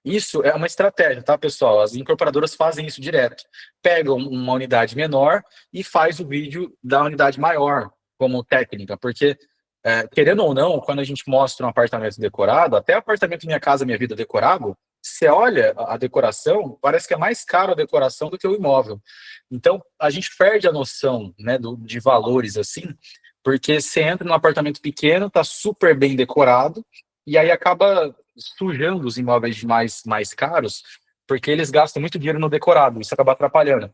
Isso é uma estratégia, tá, pessoal? As incorporadoras fazem isso direto. Pegam uma unidade menor e faz o vídeo da unidade maior como técnica, porque, querendo ou não, quando a gente mostra um apartamento decorado, até apartamento Minha Casa Minha Vida decorado, você olha a decoração, parece que é mais caro a decoração do que o imóvel. Então, a gente perde a noção, né, de valores assim, porque você entra num apartamento pequeno, tá super bem decorado, e aí acaba sujando os imóveis mais caros, porque eles gastam muito dinheiro no decorado, isso acaba atrapalhando.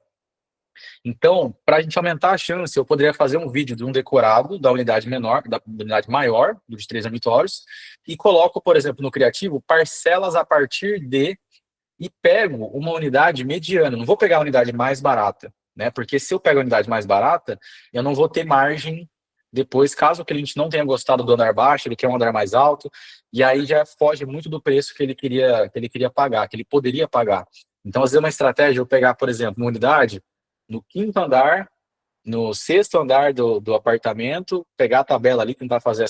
Então, para a gente aumentar a chance, eu poderia fazer um vídeo de um decorado da unidade menor, da unidade maior, do de 3 dormitórios, e coloco, por exemplo, no criativo, parcelas a partir de, e pego uma unidade mediana. Não vou pegar a unidade mais barata, né? Porque se eu pego a unidade mais barata, eu não vou ter margem depois, caso o cliente não tenha gostado do andar baixo, ele quer um andar mais alto, e aí já foge muito do preço que ele queria pagar, que ele poderia pagar. Então, às vezes, é uma estratégia eu pegar, por exemplo, uma unidade no quinto andar, no sexto andar do apartamento, pegar a tabela ali, tentar fazer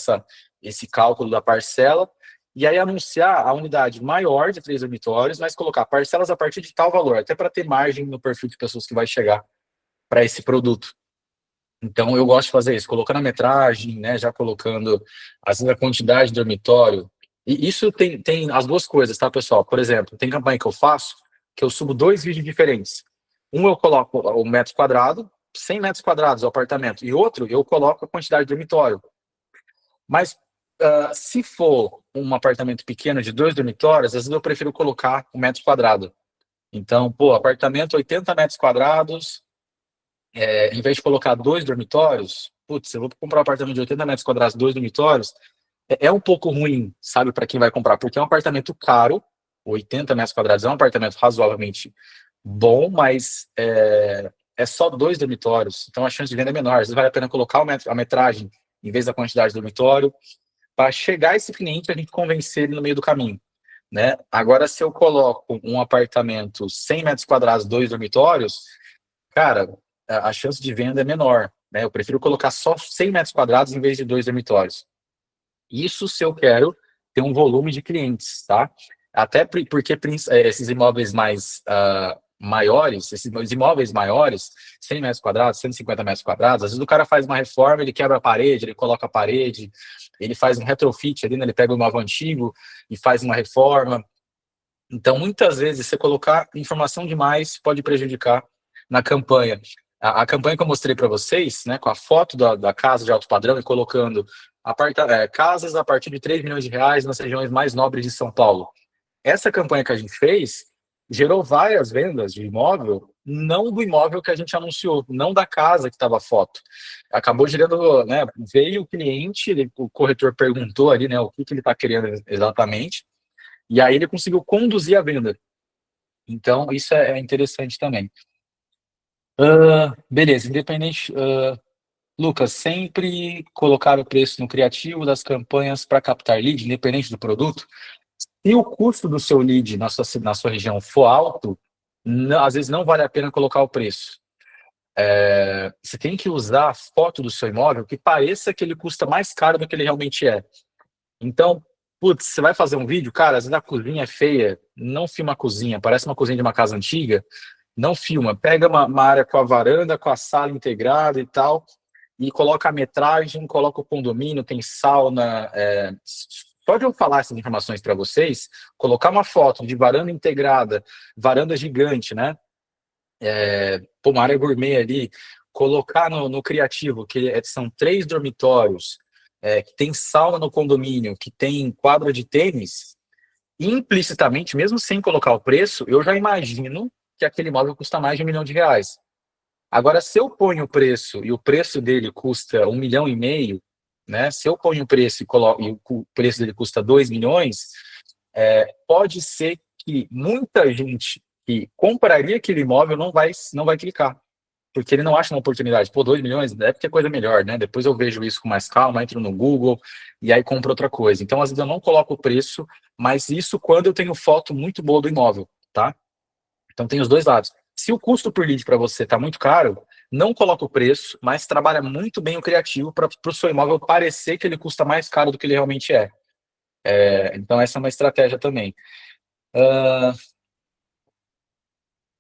esse cálculo da parcela, e aí anunciar a unidade maior de 3 dormitórios, mas colocar parcelas a partir de tal valor, até para ter margem no perfil de pessoas que vai chegar para esse produto. Então, eu gosto de fazer isso, colocando a metragem, né, já colocando, às vezes, a quantidade de dormitório. E isso tem as duas coisas, tá, pessoal? Por exemplo, tem campanha que eu faço, que eu subo 2 vídeos diferentes. Um eu coloco o metro quadrado, 100 metros quadrados o apartamento, e outro eu coloco a quantidade de dormitório. Mas se for um apartamento pequeno de 2 dormitórios, às vezes eu prefiro colocar o metro quadrado. Então, pô, apartamento 80 metros quadrados, em vez de colocar 2 dormitórios, putz, eu vou comprar um apartamento de 80 metros quadrados, 2 dormitórios, é um pouco ruim, sabe, para quem vai comprar, porque é um apartamento caro, 80 metros quadrados é um apartamento razoavelmente bom, mas é só 2 dormitórios, então a chance de venda é menor. Às vezes vale a pena colocar a metragem em vez da quantidade de dormitório, para chegar esse cliente a gente convencer ele no meio do caminho, né? Agora, se eu coloco um apartamento 100 metros quadrados, 2 dormitórios, cara, a chance de venda é menor, né? Eu prefiro colocar só 100 metros quadrados em vez de 2 dormitórios. Isso se eu quero ter um volume de clientes, tá? Até porque esses imóveis mais maiores, esses imóveis maiores, 100 metros quadrados, 150 metros quadrados, às vezes o cara faz uma reforma, ele quebra a parede, ele coloca a parede, ele faz um retrofit ali, né? Ele pega um imóvel antigo e faz uma reforma. Então, muitas vezes, você colocar informação demais pode prejudicar na campanha. A campanha que eu mostrei para vocês, né, com a foto da casa de alto padrão e colocando casas a partir de 3 milhões de reais nas regiões mais nobres de São Paulo. Essa campanha que a gente fez gerou várias vendas de imóvel, não do imóvel que a gente anunciou, não da casa que estava a foto. Acabou gerando, né, veio o cliente, o corretor perguntou ali, né, o que ele está querendo exatamente, e aí ele conseguiu conduzir a venda. Então, isso é interessante também. Beleza, independente. Lucas, sempre colocar o preço no criativo das campanhas para captar lead, independente do produto. Se o custo do seu lead na sua região for alto, às vezes não vale a pena colocar o preço. Você tem que usar a foto do seu imóvel que pareça que ele custa mais caro do que ele realmente é. Então, putz, você vai fazer um vídeo, cara, às vezes a cozinha é feia, não filma a cozinha, parece uma cozinha de uma casa antiga, não filma. Pega uma área com a varanda, com a sala integrada e tal, e coloca a metragem, coloca o condomínio, tem sauna. Só de eu falar essas informações para vocês, colocar uma foto de varanda integrada, varanda gigante, né? Pô, uma área gourmet ali, colocar no criativo, que são 3 dormitórios, que tem sauna no condomínio, que tem quadra de tênis, implicitamente, mesmo sem colocar o preço, eu já imagino que aquele imóvel custa mais de R$ 1 milhão. Agora, se eu ponho o preço e o preço dele custa 1,5 milhão, né? Se eu ponho o preço e o preço dele custa 2 milhões, pode ser que muita gente que compraria aquele imóvel não vai clicar, porque ele não acha uma oportunidade. Pô, 2 milhões deve ter coisa melhor, né? Depois eu vejo isso com mais calma, entro no Google e aí compro outra coisa. Então, às vezes eu não coloco o preço, mas isso quando eu tenho foto muito boa do imóvel, tá? Então tem os dois lados. Se o custo por lead para você está muito caro, não coloca o preço, mas trabalha muito bem o criativo para o seu imóvel parecer que ele custa mais caro do que ele realmente é. Então essa é uma estratégia também.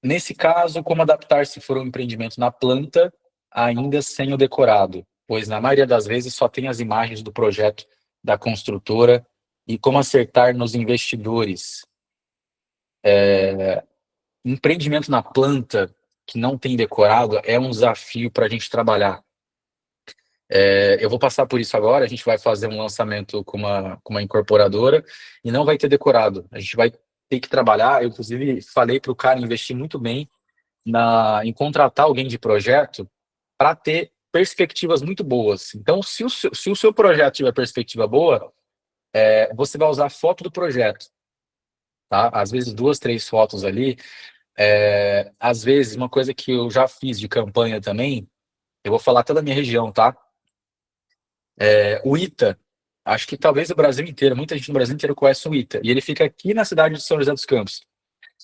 Nesse caso, como adaptar se for um empreendimento na planta, ainda sem o decorado? Pois na maioria das vezes só tem as imagens do projeto da construtora e como acertar nos investidores. Empreendimento na planta que não tem decorado é um desafio para a gente trabalhar. Eu vou passar por isso agora, a gente vai fazer um lançamento com uma incorporadora e não vai ter decorado. A gente vai ter que trabalhar, eu inclusive falei para o cara investir muito bem em contratar alguém de projeto para ter perspectivas muito boas. Então, se o seu projeto tiver perspectiva boa, você vai usar a foto do projeto. tá? Às vezes 2, 3 fotos ali. Às vezes, uma coisa que eu já fiz de campanha também, eu vou falar até da minha região, tá? O ITA, acho que talvez o Brasil inteiro, muita gente no Brasil inteiro conhece o ITA, e ele fica aqui na cidade de São José dos Campos.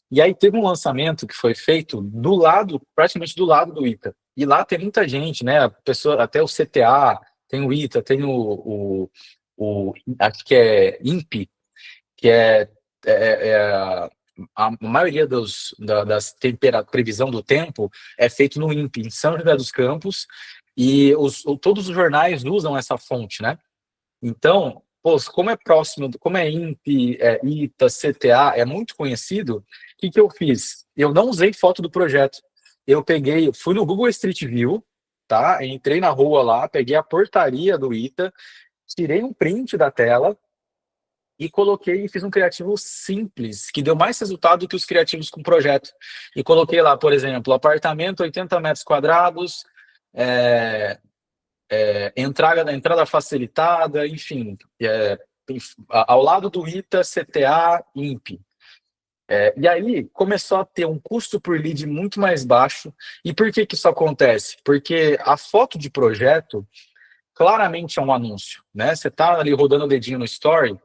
E aí teve um lançamento que foi feito do lado, praticamente do lado do ITA. E lá tem muita gente, né? A pessoa, até o CTA, tem o ITA, tem acho que é INPE, que a maioria das previsão do tempo é feito no INPE, em São José dos Campos, e todos os jornais usam essa fonte, né? Então, pô, como é próximo, como é INPE, ITA, CTA, é muito conhecido, o que eu fiz? Eu não usei foto do projeto. Eu fui no Google Street View, tá? Entrei na rua lá, peguei a portaria do ITA, tirei um print da tela e coloquei e fiz um criativo simples, que deu mais resultado do que os criativos com projeto. E coloquei lá, por exemplo, apartamento 80 metros quadrados, é, entrada facilitada, enfim, ao lado do ITA, CTA, INPE. E aí começou a ter um custo por lead muito mais baixo. E por que isso acontece? Porque a foto de projeto claramente é um anúncio, né? Você está ali rodando o dedinho no story,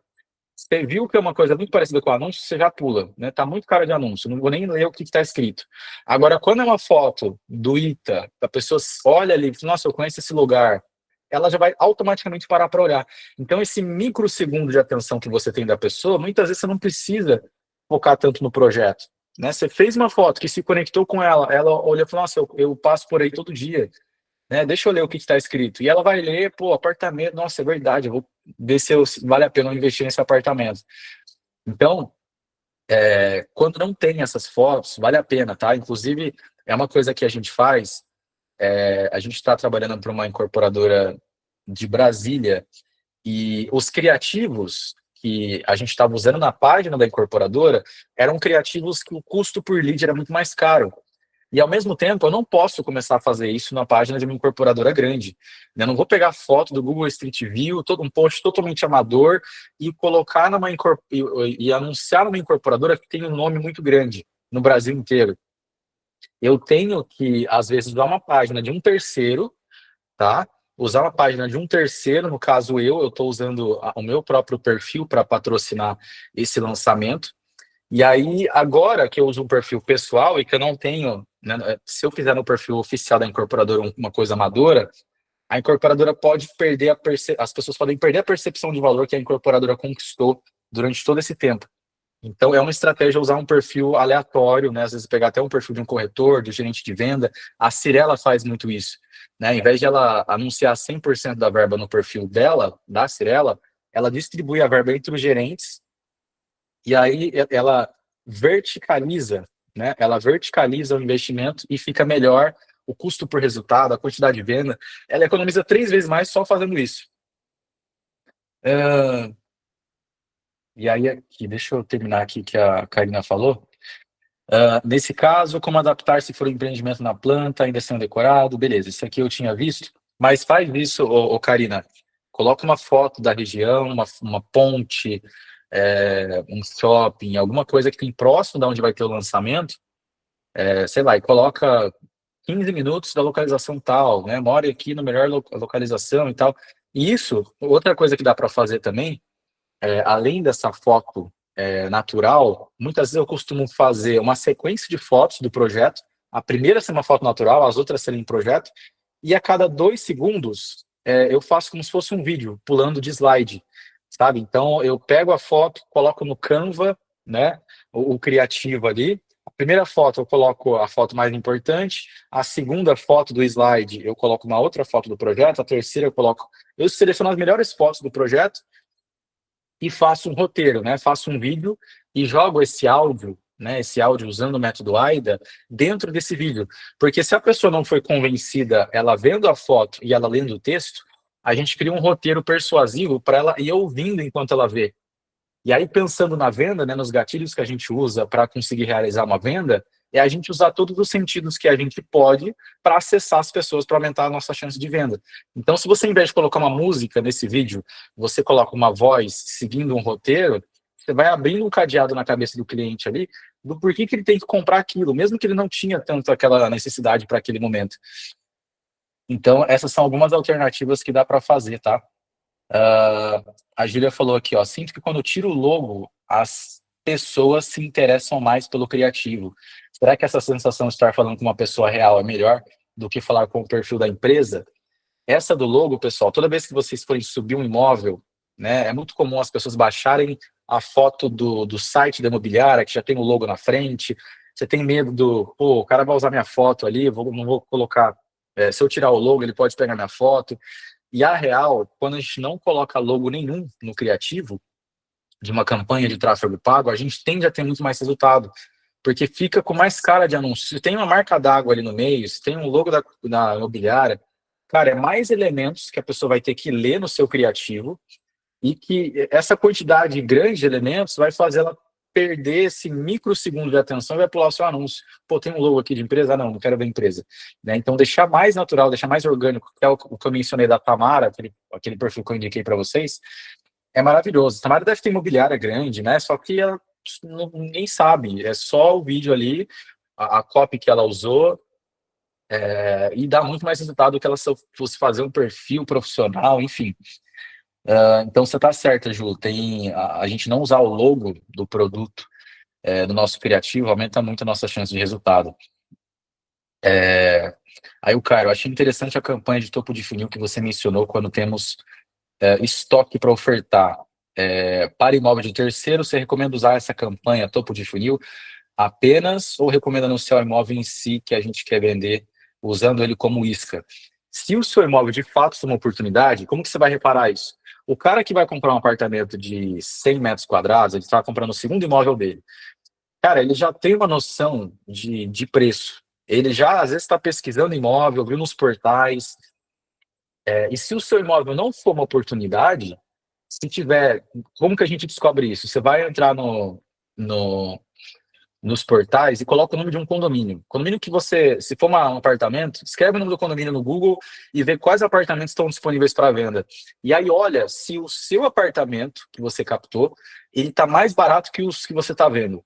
você viu que é uma coisa muito parecida com o anúncio, você já pula, né? Tá muito cara de anúncio, não vou nem ler o que está escrito. Agora, quando é uma foto do ITA, a pessoa olha ali, nossa, eu conheço esse lugar, ela já vai automaticamente parar para olhar. Então, esse microsegundo de atenção que você tem da pessoa, muitas vezes você não precisa focar tanto no projeto, né? Você fez uma foto que se conectou com ela, ela olha e fala, nossa, eu passo por aí todo dia, né? Deixa eu ler o que está escrito. E ela vai ler, pô, apartamento, nossa, é verdade, eu vou ver se vale a pena eu investir nesse apartamento. Então, quando não tem essas fotos, vale a pena, tá? Inclusive, é uma coisa que a gente faz, a gente está trabalhando para uma incorporadora de Brasília, e os criativos que a gente estava usando na página da incorporadora eram criativos que o custo por lead era muito mais caro. E, ao mesmo tempo, eu não posso começar a fazer isso na página de uma incorporadora grande. Eu não vou pegar foto do Google Street View, um post totalmente amador, e colocar e anunciar numa incorporadora que tem um nome muito grande no Brasil inteiro. Eu tenho que, às vezes, usar uma página de um terceiro, tá? Usar uma página de um terceiro, no caso eu estou usando o meu próprio perfil para patrocinar esse lançamento. E aí, agora que eu uso um perfil pessoal e que eu não tenho, né, se eu fizer no perfil oficial da incorporadora uma coisa amadora, a incorporadora pode perder as pessoas podem perder a percepção de valor que a incorporadora conquistou durante todo esse tempo. Então, é uma estratégia usar um perfil aleatório, né? Às vezes pegar até um perfil de um corretor, de gerente de venda. A Cirela faz muito isso, né? Ao invés de ela anunciar 100% da verba no perfil dela, da Cirela, ela distribui a verba entre os gerentes e aí ela verticaliza, né? Ela verticaliza o investimento e fica melhor o custo por resultado, a quantidade de venda. Ela economiza 3 vezes mais só fazendo isso. E aí, aqui, deixa eu terminar aqui que a Karina falou. Nesse caso, como adaptar se for um empreendimento na planta, ainda sendo decorado, beleza, isso aqui eu tinha visto, mas faz isso, Karina, coloca uma foto da região, uma ponte, um shopping, alguma coisa que tem próximo da onde vai ter o lançamento, sei lá, e coloca 15 minutos da localização tal, né, mora aqui na melhor localização e tal. E isso, outra coisa que dá para fazer também, além dessa foto natural, muitas vezes eu costumo fazer uma sequência de fotos do projeto, a primeira ser uma foto natural, as outras serem em projeto, e a cada 2 segundos eu faço como se fosse um vídeo, pulando de slide, sabe? Então eu pego a foto, coloco no Canva, né, o criativo ali, a primeira foto eu coloco a foto mais importante, a segunda foto do slide eu coloco uma outra foto do projeto, a terceira eu seleciono as melhores fotos do projeto, e faço um roteiro, né? Faço um vídeo e jogo esse áudio, né? Esse áudio usando o método AIDA dentro desse vídeo. Porque se a pessoa não foi convencida, ela vendo a foto e ela lendo o texto, a gente cria um roteiro persuasivo para ela ir ouvindo enquanto ela vê. E aí, pensando na venda, né, nos gatilhos que a gente usa para conseguir realizar uma venda, é a gente usar todos os sentidos que a gente pode para acessar as pessoas, para aumentar a nossa chance de venda. Então, se você, em vez de colocar uma música nesse vídeo, você coloca uma voz seguindo um roteiro, você vai abrindo um cadeado na cabeça do cliente ali, do porquê que ele tem que comprar aquilo, mesmo que ele não tinha tanto aquela necessidade para aquele momento. Então, essas são algumas alternativas que dá para fazer, tá? A Júlia falou aqui, ó, sinto que quando eu tiro o logo, as pessoas se interessam mais pelo criativo. Será que essa sensação de estar falando com uma pessoa real é melhor do que falar com o perfil da empresa? Essa do logo, pessoal, toda vez que vocês forem subir um imóvel, né, é muito comum as pessoas baixarem a foto do site da imobiliária, que já tem o logo na frente. Você tem medo pô, o cara vai usar minha foto ali, não vou colocar. Se eu tirar o logo, ele pode pegar minha foto. E a real, quando a gente não coloca logo nenhum no criativo de uma campanha de tráfego pago, a gente tende a ter muito mais resultado, porque fica com mais cara de anúncio. Se tem uma marca d'água ali no meio, se tem um logo da imobiliária, cara, é mais elementos que a pessoa vai ter que ler no seu criativo, e que essa quantidade grande de elementos vai fazer ela perder esse microsegundo de atenção e vai pular o seu anúncio. Pô, tem um logo aqui de empresa? Não quero ver empresa. Né? Então, deixar mais natural, deixar mais orgânico, que é o que eu mencionei da Tamara, aquele perfil que eu indiquei para vocês, é maravilhoso. A Tamara deve ter imobiliária grande, né? Só que ela, ninguém sabe. É só o vídeo ali, a copy que ela usou, e dá muito mais resultado do que ela se fosse fazer um perfil profissional, enfim. Então você está certa, Ju, a gente não usar o logo do produto do nosso criativo aumenta muito a nossa chance de resultado. Aí o Caio, eu achei interessante a campanha de topo de funil que você mencionou quando temos estoque para ofertar. Para imóvel de terceiro, você recomenda usar essa campanha topo de funil apenas ou recomenda anunciar o imóvel em si que a gente quer vender, usando ele como isca? Se o seu imóvel de fato é uma oportunidade, como que você vai reparar isso? O cara que vai comprar um apartamento de 100 metros quadrados, ele está comprando o segundo imóvel dele. Cara, ele já tem uma noção de preço. Ele já, às vezes, está pesquisando imóvel, viu nos portais. E se o seu imóvel não for uma oportunidade, se tiver, como que a gente descobre isso? Você vai entrar no, nos portais e coloca o nome de um condomínio. Condomínio que você, se for um apartamento, escreve o nome do condomínio no Google e vê quais apartamentos estão disponíveis para venda. E aí olha se o seu apartamento que você captou, ele está mais barato que os que você está vendo.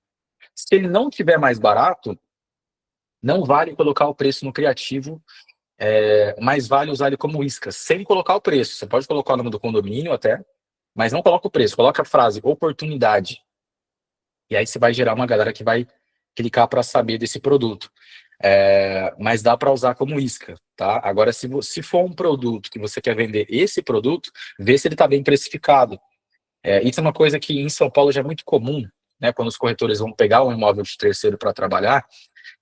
Se ele não tiver mais barato, não vale colocar o preço no criativo, mas vale usar ele como isca, sem colocar o preço. Você pode colocar o nome do condomínio até, mas não coloca o preço, coloca a frase oportunidade. E aí você vai gerar uma galera que vai clicar para saber desse produto. Mas dá para usar como isca, tá? Agora, se for um produto que você quer vender esse produto, vê se ele está bem precificado. Isso é uma coisa que em São Paulo já é muito comum, né? Quando os corretores vão pegar um imóvel de terceiro para trabalhar,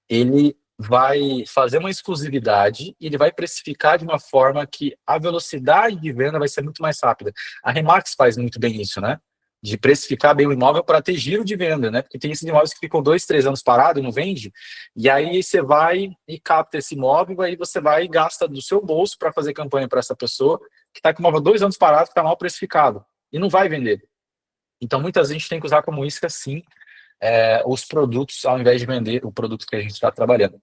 ele vai fazer uma exclusividade e ele vai precificar de uma forma que a velocidade de venda vai ser muito mais rápida. A Remax faz muito bem isso, né? De precificar bem o imóvel para ter giro de venda, né? Porque tem esses imóveis que ficam 2, 3 anos parados e não vende, e aí você vai e capta esse imóvel, aí você vai e gasta do seu bolso para fazer campanha para essa pessoa que está com o imóvel 2 anos parado, que está mal precificado, e não vai vender. Então, muitas vezes a gente tem que usar como isca, sim, os produtos, ao invés de vender o produto que a gente está trabalhando.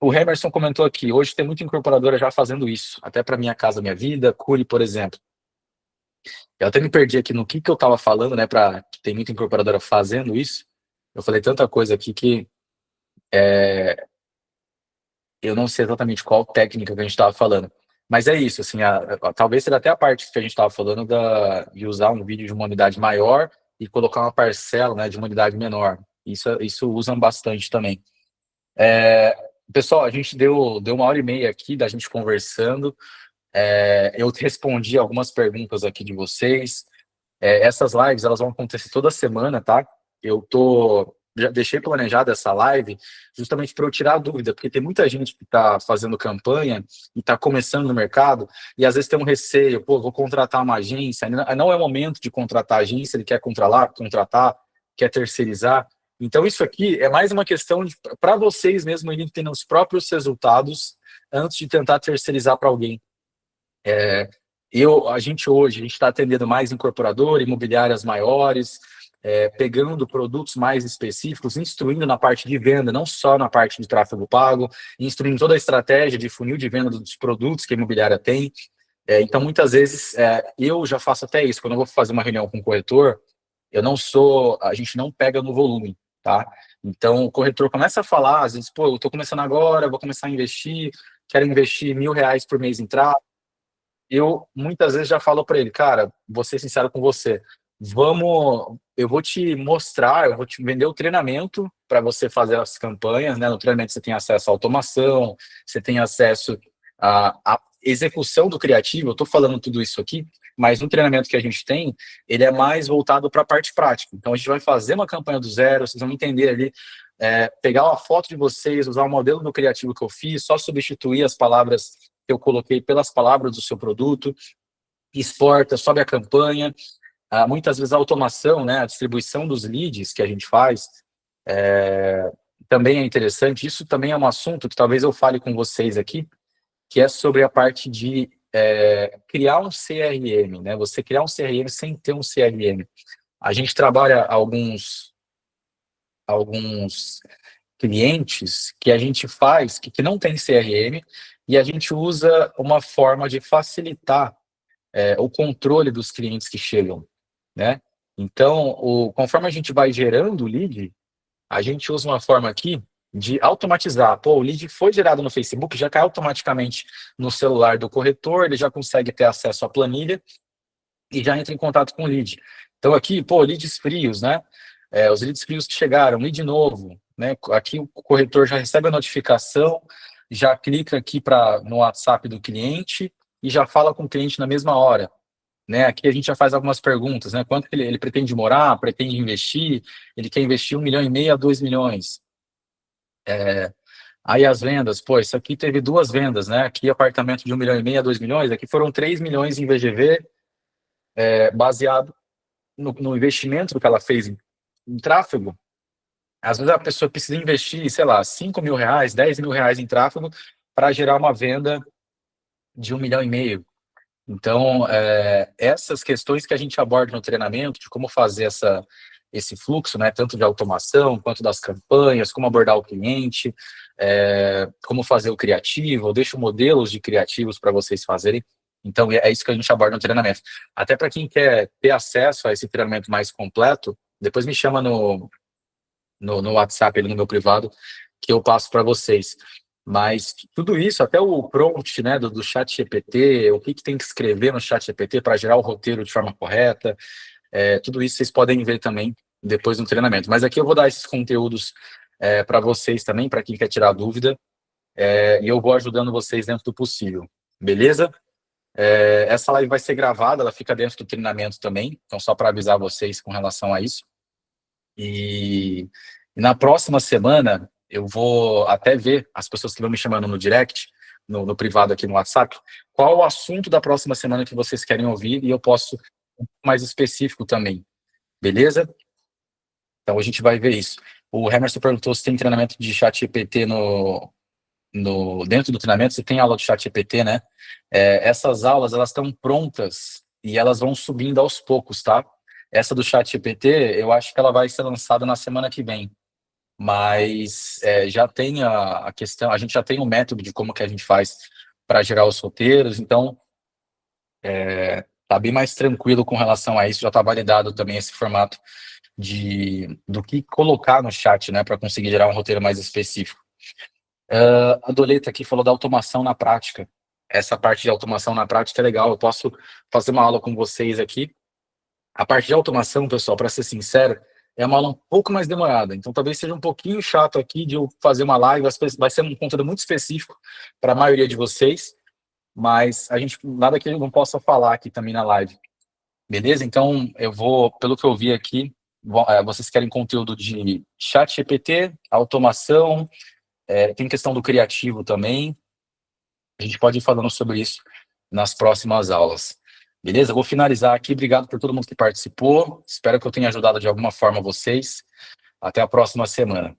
O Emerson comentou aqui, hoje tem muita incorporadora já fazendo isso, até para Minha Casa Minha Vida, Curi, por exemplo. Eu até me perdi aqui no que eu estava falando, né, que tem muita incorporadora fazendo isso. Eu falei tanta coisa aqui que eu não sei exatamente qual técnica que a gente estava falando. Mas é isso, assim, talvez seja até a parte que a gente estava falando de usar um vídeo de uma unidade maior e colocar uma parcela, né, de uma unidade menor. Isso usam bastante também. Pessoal, a gente deu 1h30 aqui da gente conversando. Eu respondi algumas perguntas aqui de vocês. Essas lives, elas vão acontecer toda semana, tá? Já deixei planejada essa live justamente para eu tirar a dúvida, porque tem muita gente que está fazendo campanha e está começando no mercado e às vezes tem um receio, pô, vou contratar uma agência, não é o momento de contratar agência, ele quer contratar, quer terceirizar. Então isso aqui é mais uma questão para vocês mesmo irem tendo os próprios resultados antes de tentar terceirizar para alguém. A gente está atendendo mais incorporador, imobiliárias maiores, pegando produtos mais específicos, instruindo na parte de venda, não só na parte de tráfego pago, instruindo toda a estratégia de funil de venda dos produtos que a imobiliária tem. Então, muitas vezes, eu já faço até isso. Quando eu vou fazer uma reunião com o corretor, a gente não pega no volume, tá? Então, o corretor começa a falar, às vezes, pô, eu tô começando agora, vou começar a investir, quero investir R$ 1.000 por mês em tráfego. Eu, muitas vezes, já falo para ele, cara, vou ser sincero com você, eu vou te mostrar, eu vou te vender o treinamento para você fazer as campanhas, né? No treinamento você tem acesso à automação, você tem acesso à execução do criativo, eu estou falando tudo isso aqui, mas no treinamento que a gente tem, ele é mais voltado para a parte prática. Então, a gente vai fazer uma campanha do zero, vocês vão entender ali, pegar uma foto de vocês, usar o modelo do criativo que eu fiz, só substituir as palavras que eu coloquei pelas palavras do seu produto, exporta, sobe a campanha, muitas vezes a automação, né, a distribuição dos leads que a gente faz, também é interessante. Isso também é um assunto que talvez eu fale com vocês aqui, que é sobre a parte de criar um CRM, né? Você criar um CRM sem ter um CRM. A gente trabalha alguns clientes que a gente faz, que não tem CRM, e a gente usa uma forma de facilitar o controle dos clientes que chegam, né? Então, conforme a gente vai gerando o lead, a gente usa uma forma aqui de automatizar. Pô, o lead foi gerado no Facebook, já cai automaticamente no celular do corretor, ele já consegue ter acesso à planilha e já entra em contato com o lead. Então aqui, pô, leads frios, né? Os leads frios que chegaram, lead novo, né? Aqui o corretor já recebe a notificação, já clica aqui no WhatsApp do cliente e já fala com o cliente na mesma hora. Né, aqui a gente já faz algumas perguntas, né? Quanto que ele pretende morar, pretende investir, ele quer investir 1,5 milhão a 2 milhões. Aí as vendas, pô, isso aqui teve 2 vendas, né? Aqui apartamento de 1,5 milhão a 2 milhões, aqui foram 3 milhões em VGV, baseado no investimento que ela fez em tráfego. Às vezes a pessoa precisa investir, sei lá, 5 mil reais, 10 mil reais em tráfego para gerar uma venda de 1,5 milhão. Então, essas questões que a gente aborda no treinamento, de como fazer esse fluxo, né, tanto de automação, quanto das campanhas, como abordar o cliente, como fazer o criativo, eu deixo modelos de criativos para vocês fazerem. Então, é isso que a gente aborda no treinamento. Até para quem quer ter acesso a esse treinamento mais completo, depois me chama no WhatsApp, no meu privado, que eu passo para vocês. Mas tudo isso, até o prompt, né, do chat GPT, o que tem que escrever no chat GPT para gerar o roteiro de forma correta, tudo isso vocês podem ver também depois no treinamento. Mas aqui eu vou dar esses conteúdos para vocês também, para quem quer tirar dúvida, e eu vou ajudando vocês dentro do possível, beleza? Essa live vai ser gravada, ela fica dentro do treinamento também, então só para avisar vocês com relação a isso. E na próxima semana, eu vou até ver as pessoas que vão me chamando no direct, no privado aqui no WhatsApp, qual o assunto da próxima semana que vocês querem ouvir, e eu posso um pouco mais específico também, beleza? Então a gente vai ver isso. O Hemerson perguntou se tem treinamento de chat GPT dentro do treinamento, se tem aula de chat GPT, né? Essas aulas, elas estão prontas e elas vão subindo aos poucos, tá? Essa do chat GPT, eu acho que ela vai ser lançada na semana que vem. Mas já tem a questão, a gente já tem um método de como que a gente faz para gerar os roteiros, então tá bem mais tranquilo com relação a isso, já está validado também esse formato do que colocar no chat, né, para conseguir gerar um roteiro mais específico. A Doleta aqui falou da automação na prática. Essa parte de automação na prática é legal, eu posso fazer uma aula com vocês aqui. A parte de automação, pessoal, para ser sincero, é uma aula um pouco mais demorada. Então, talvez seja um pouquinho chato aqui de eu fazer uma live. Vai ser um conteúdo muito específico para a maioria de vocês, mas nada que eu não possa falar aqui também na live. Beleza? Então, eu vou, pelo que eu vi aqui, vocês querem conteúdo de chat GPT, automação, tem questão do criativo também. A gente pode ir falando sobre isso nas próximas aulas. Beleza? Vou finalizar aqui. Obrigado por todo mundo que participou. Espero que eu tenha ajudado de alguma forma vocês. Até a próxima semana.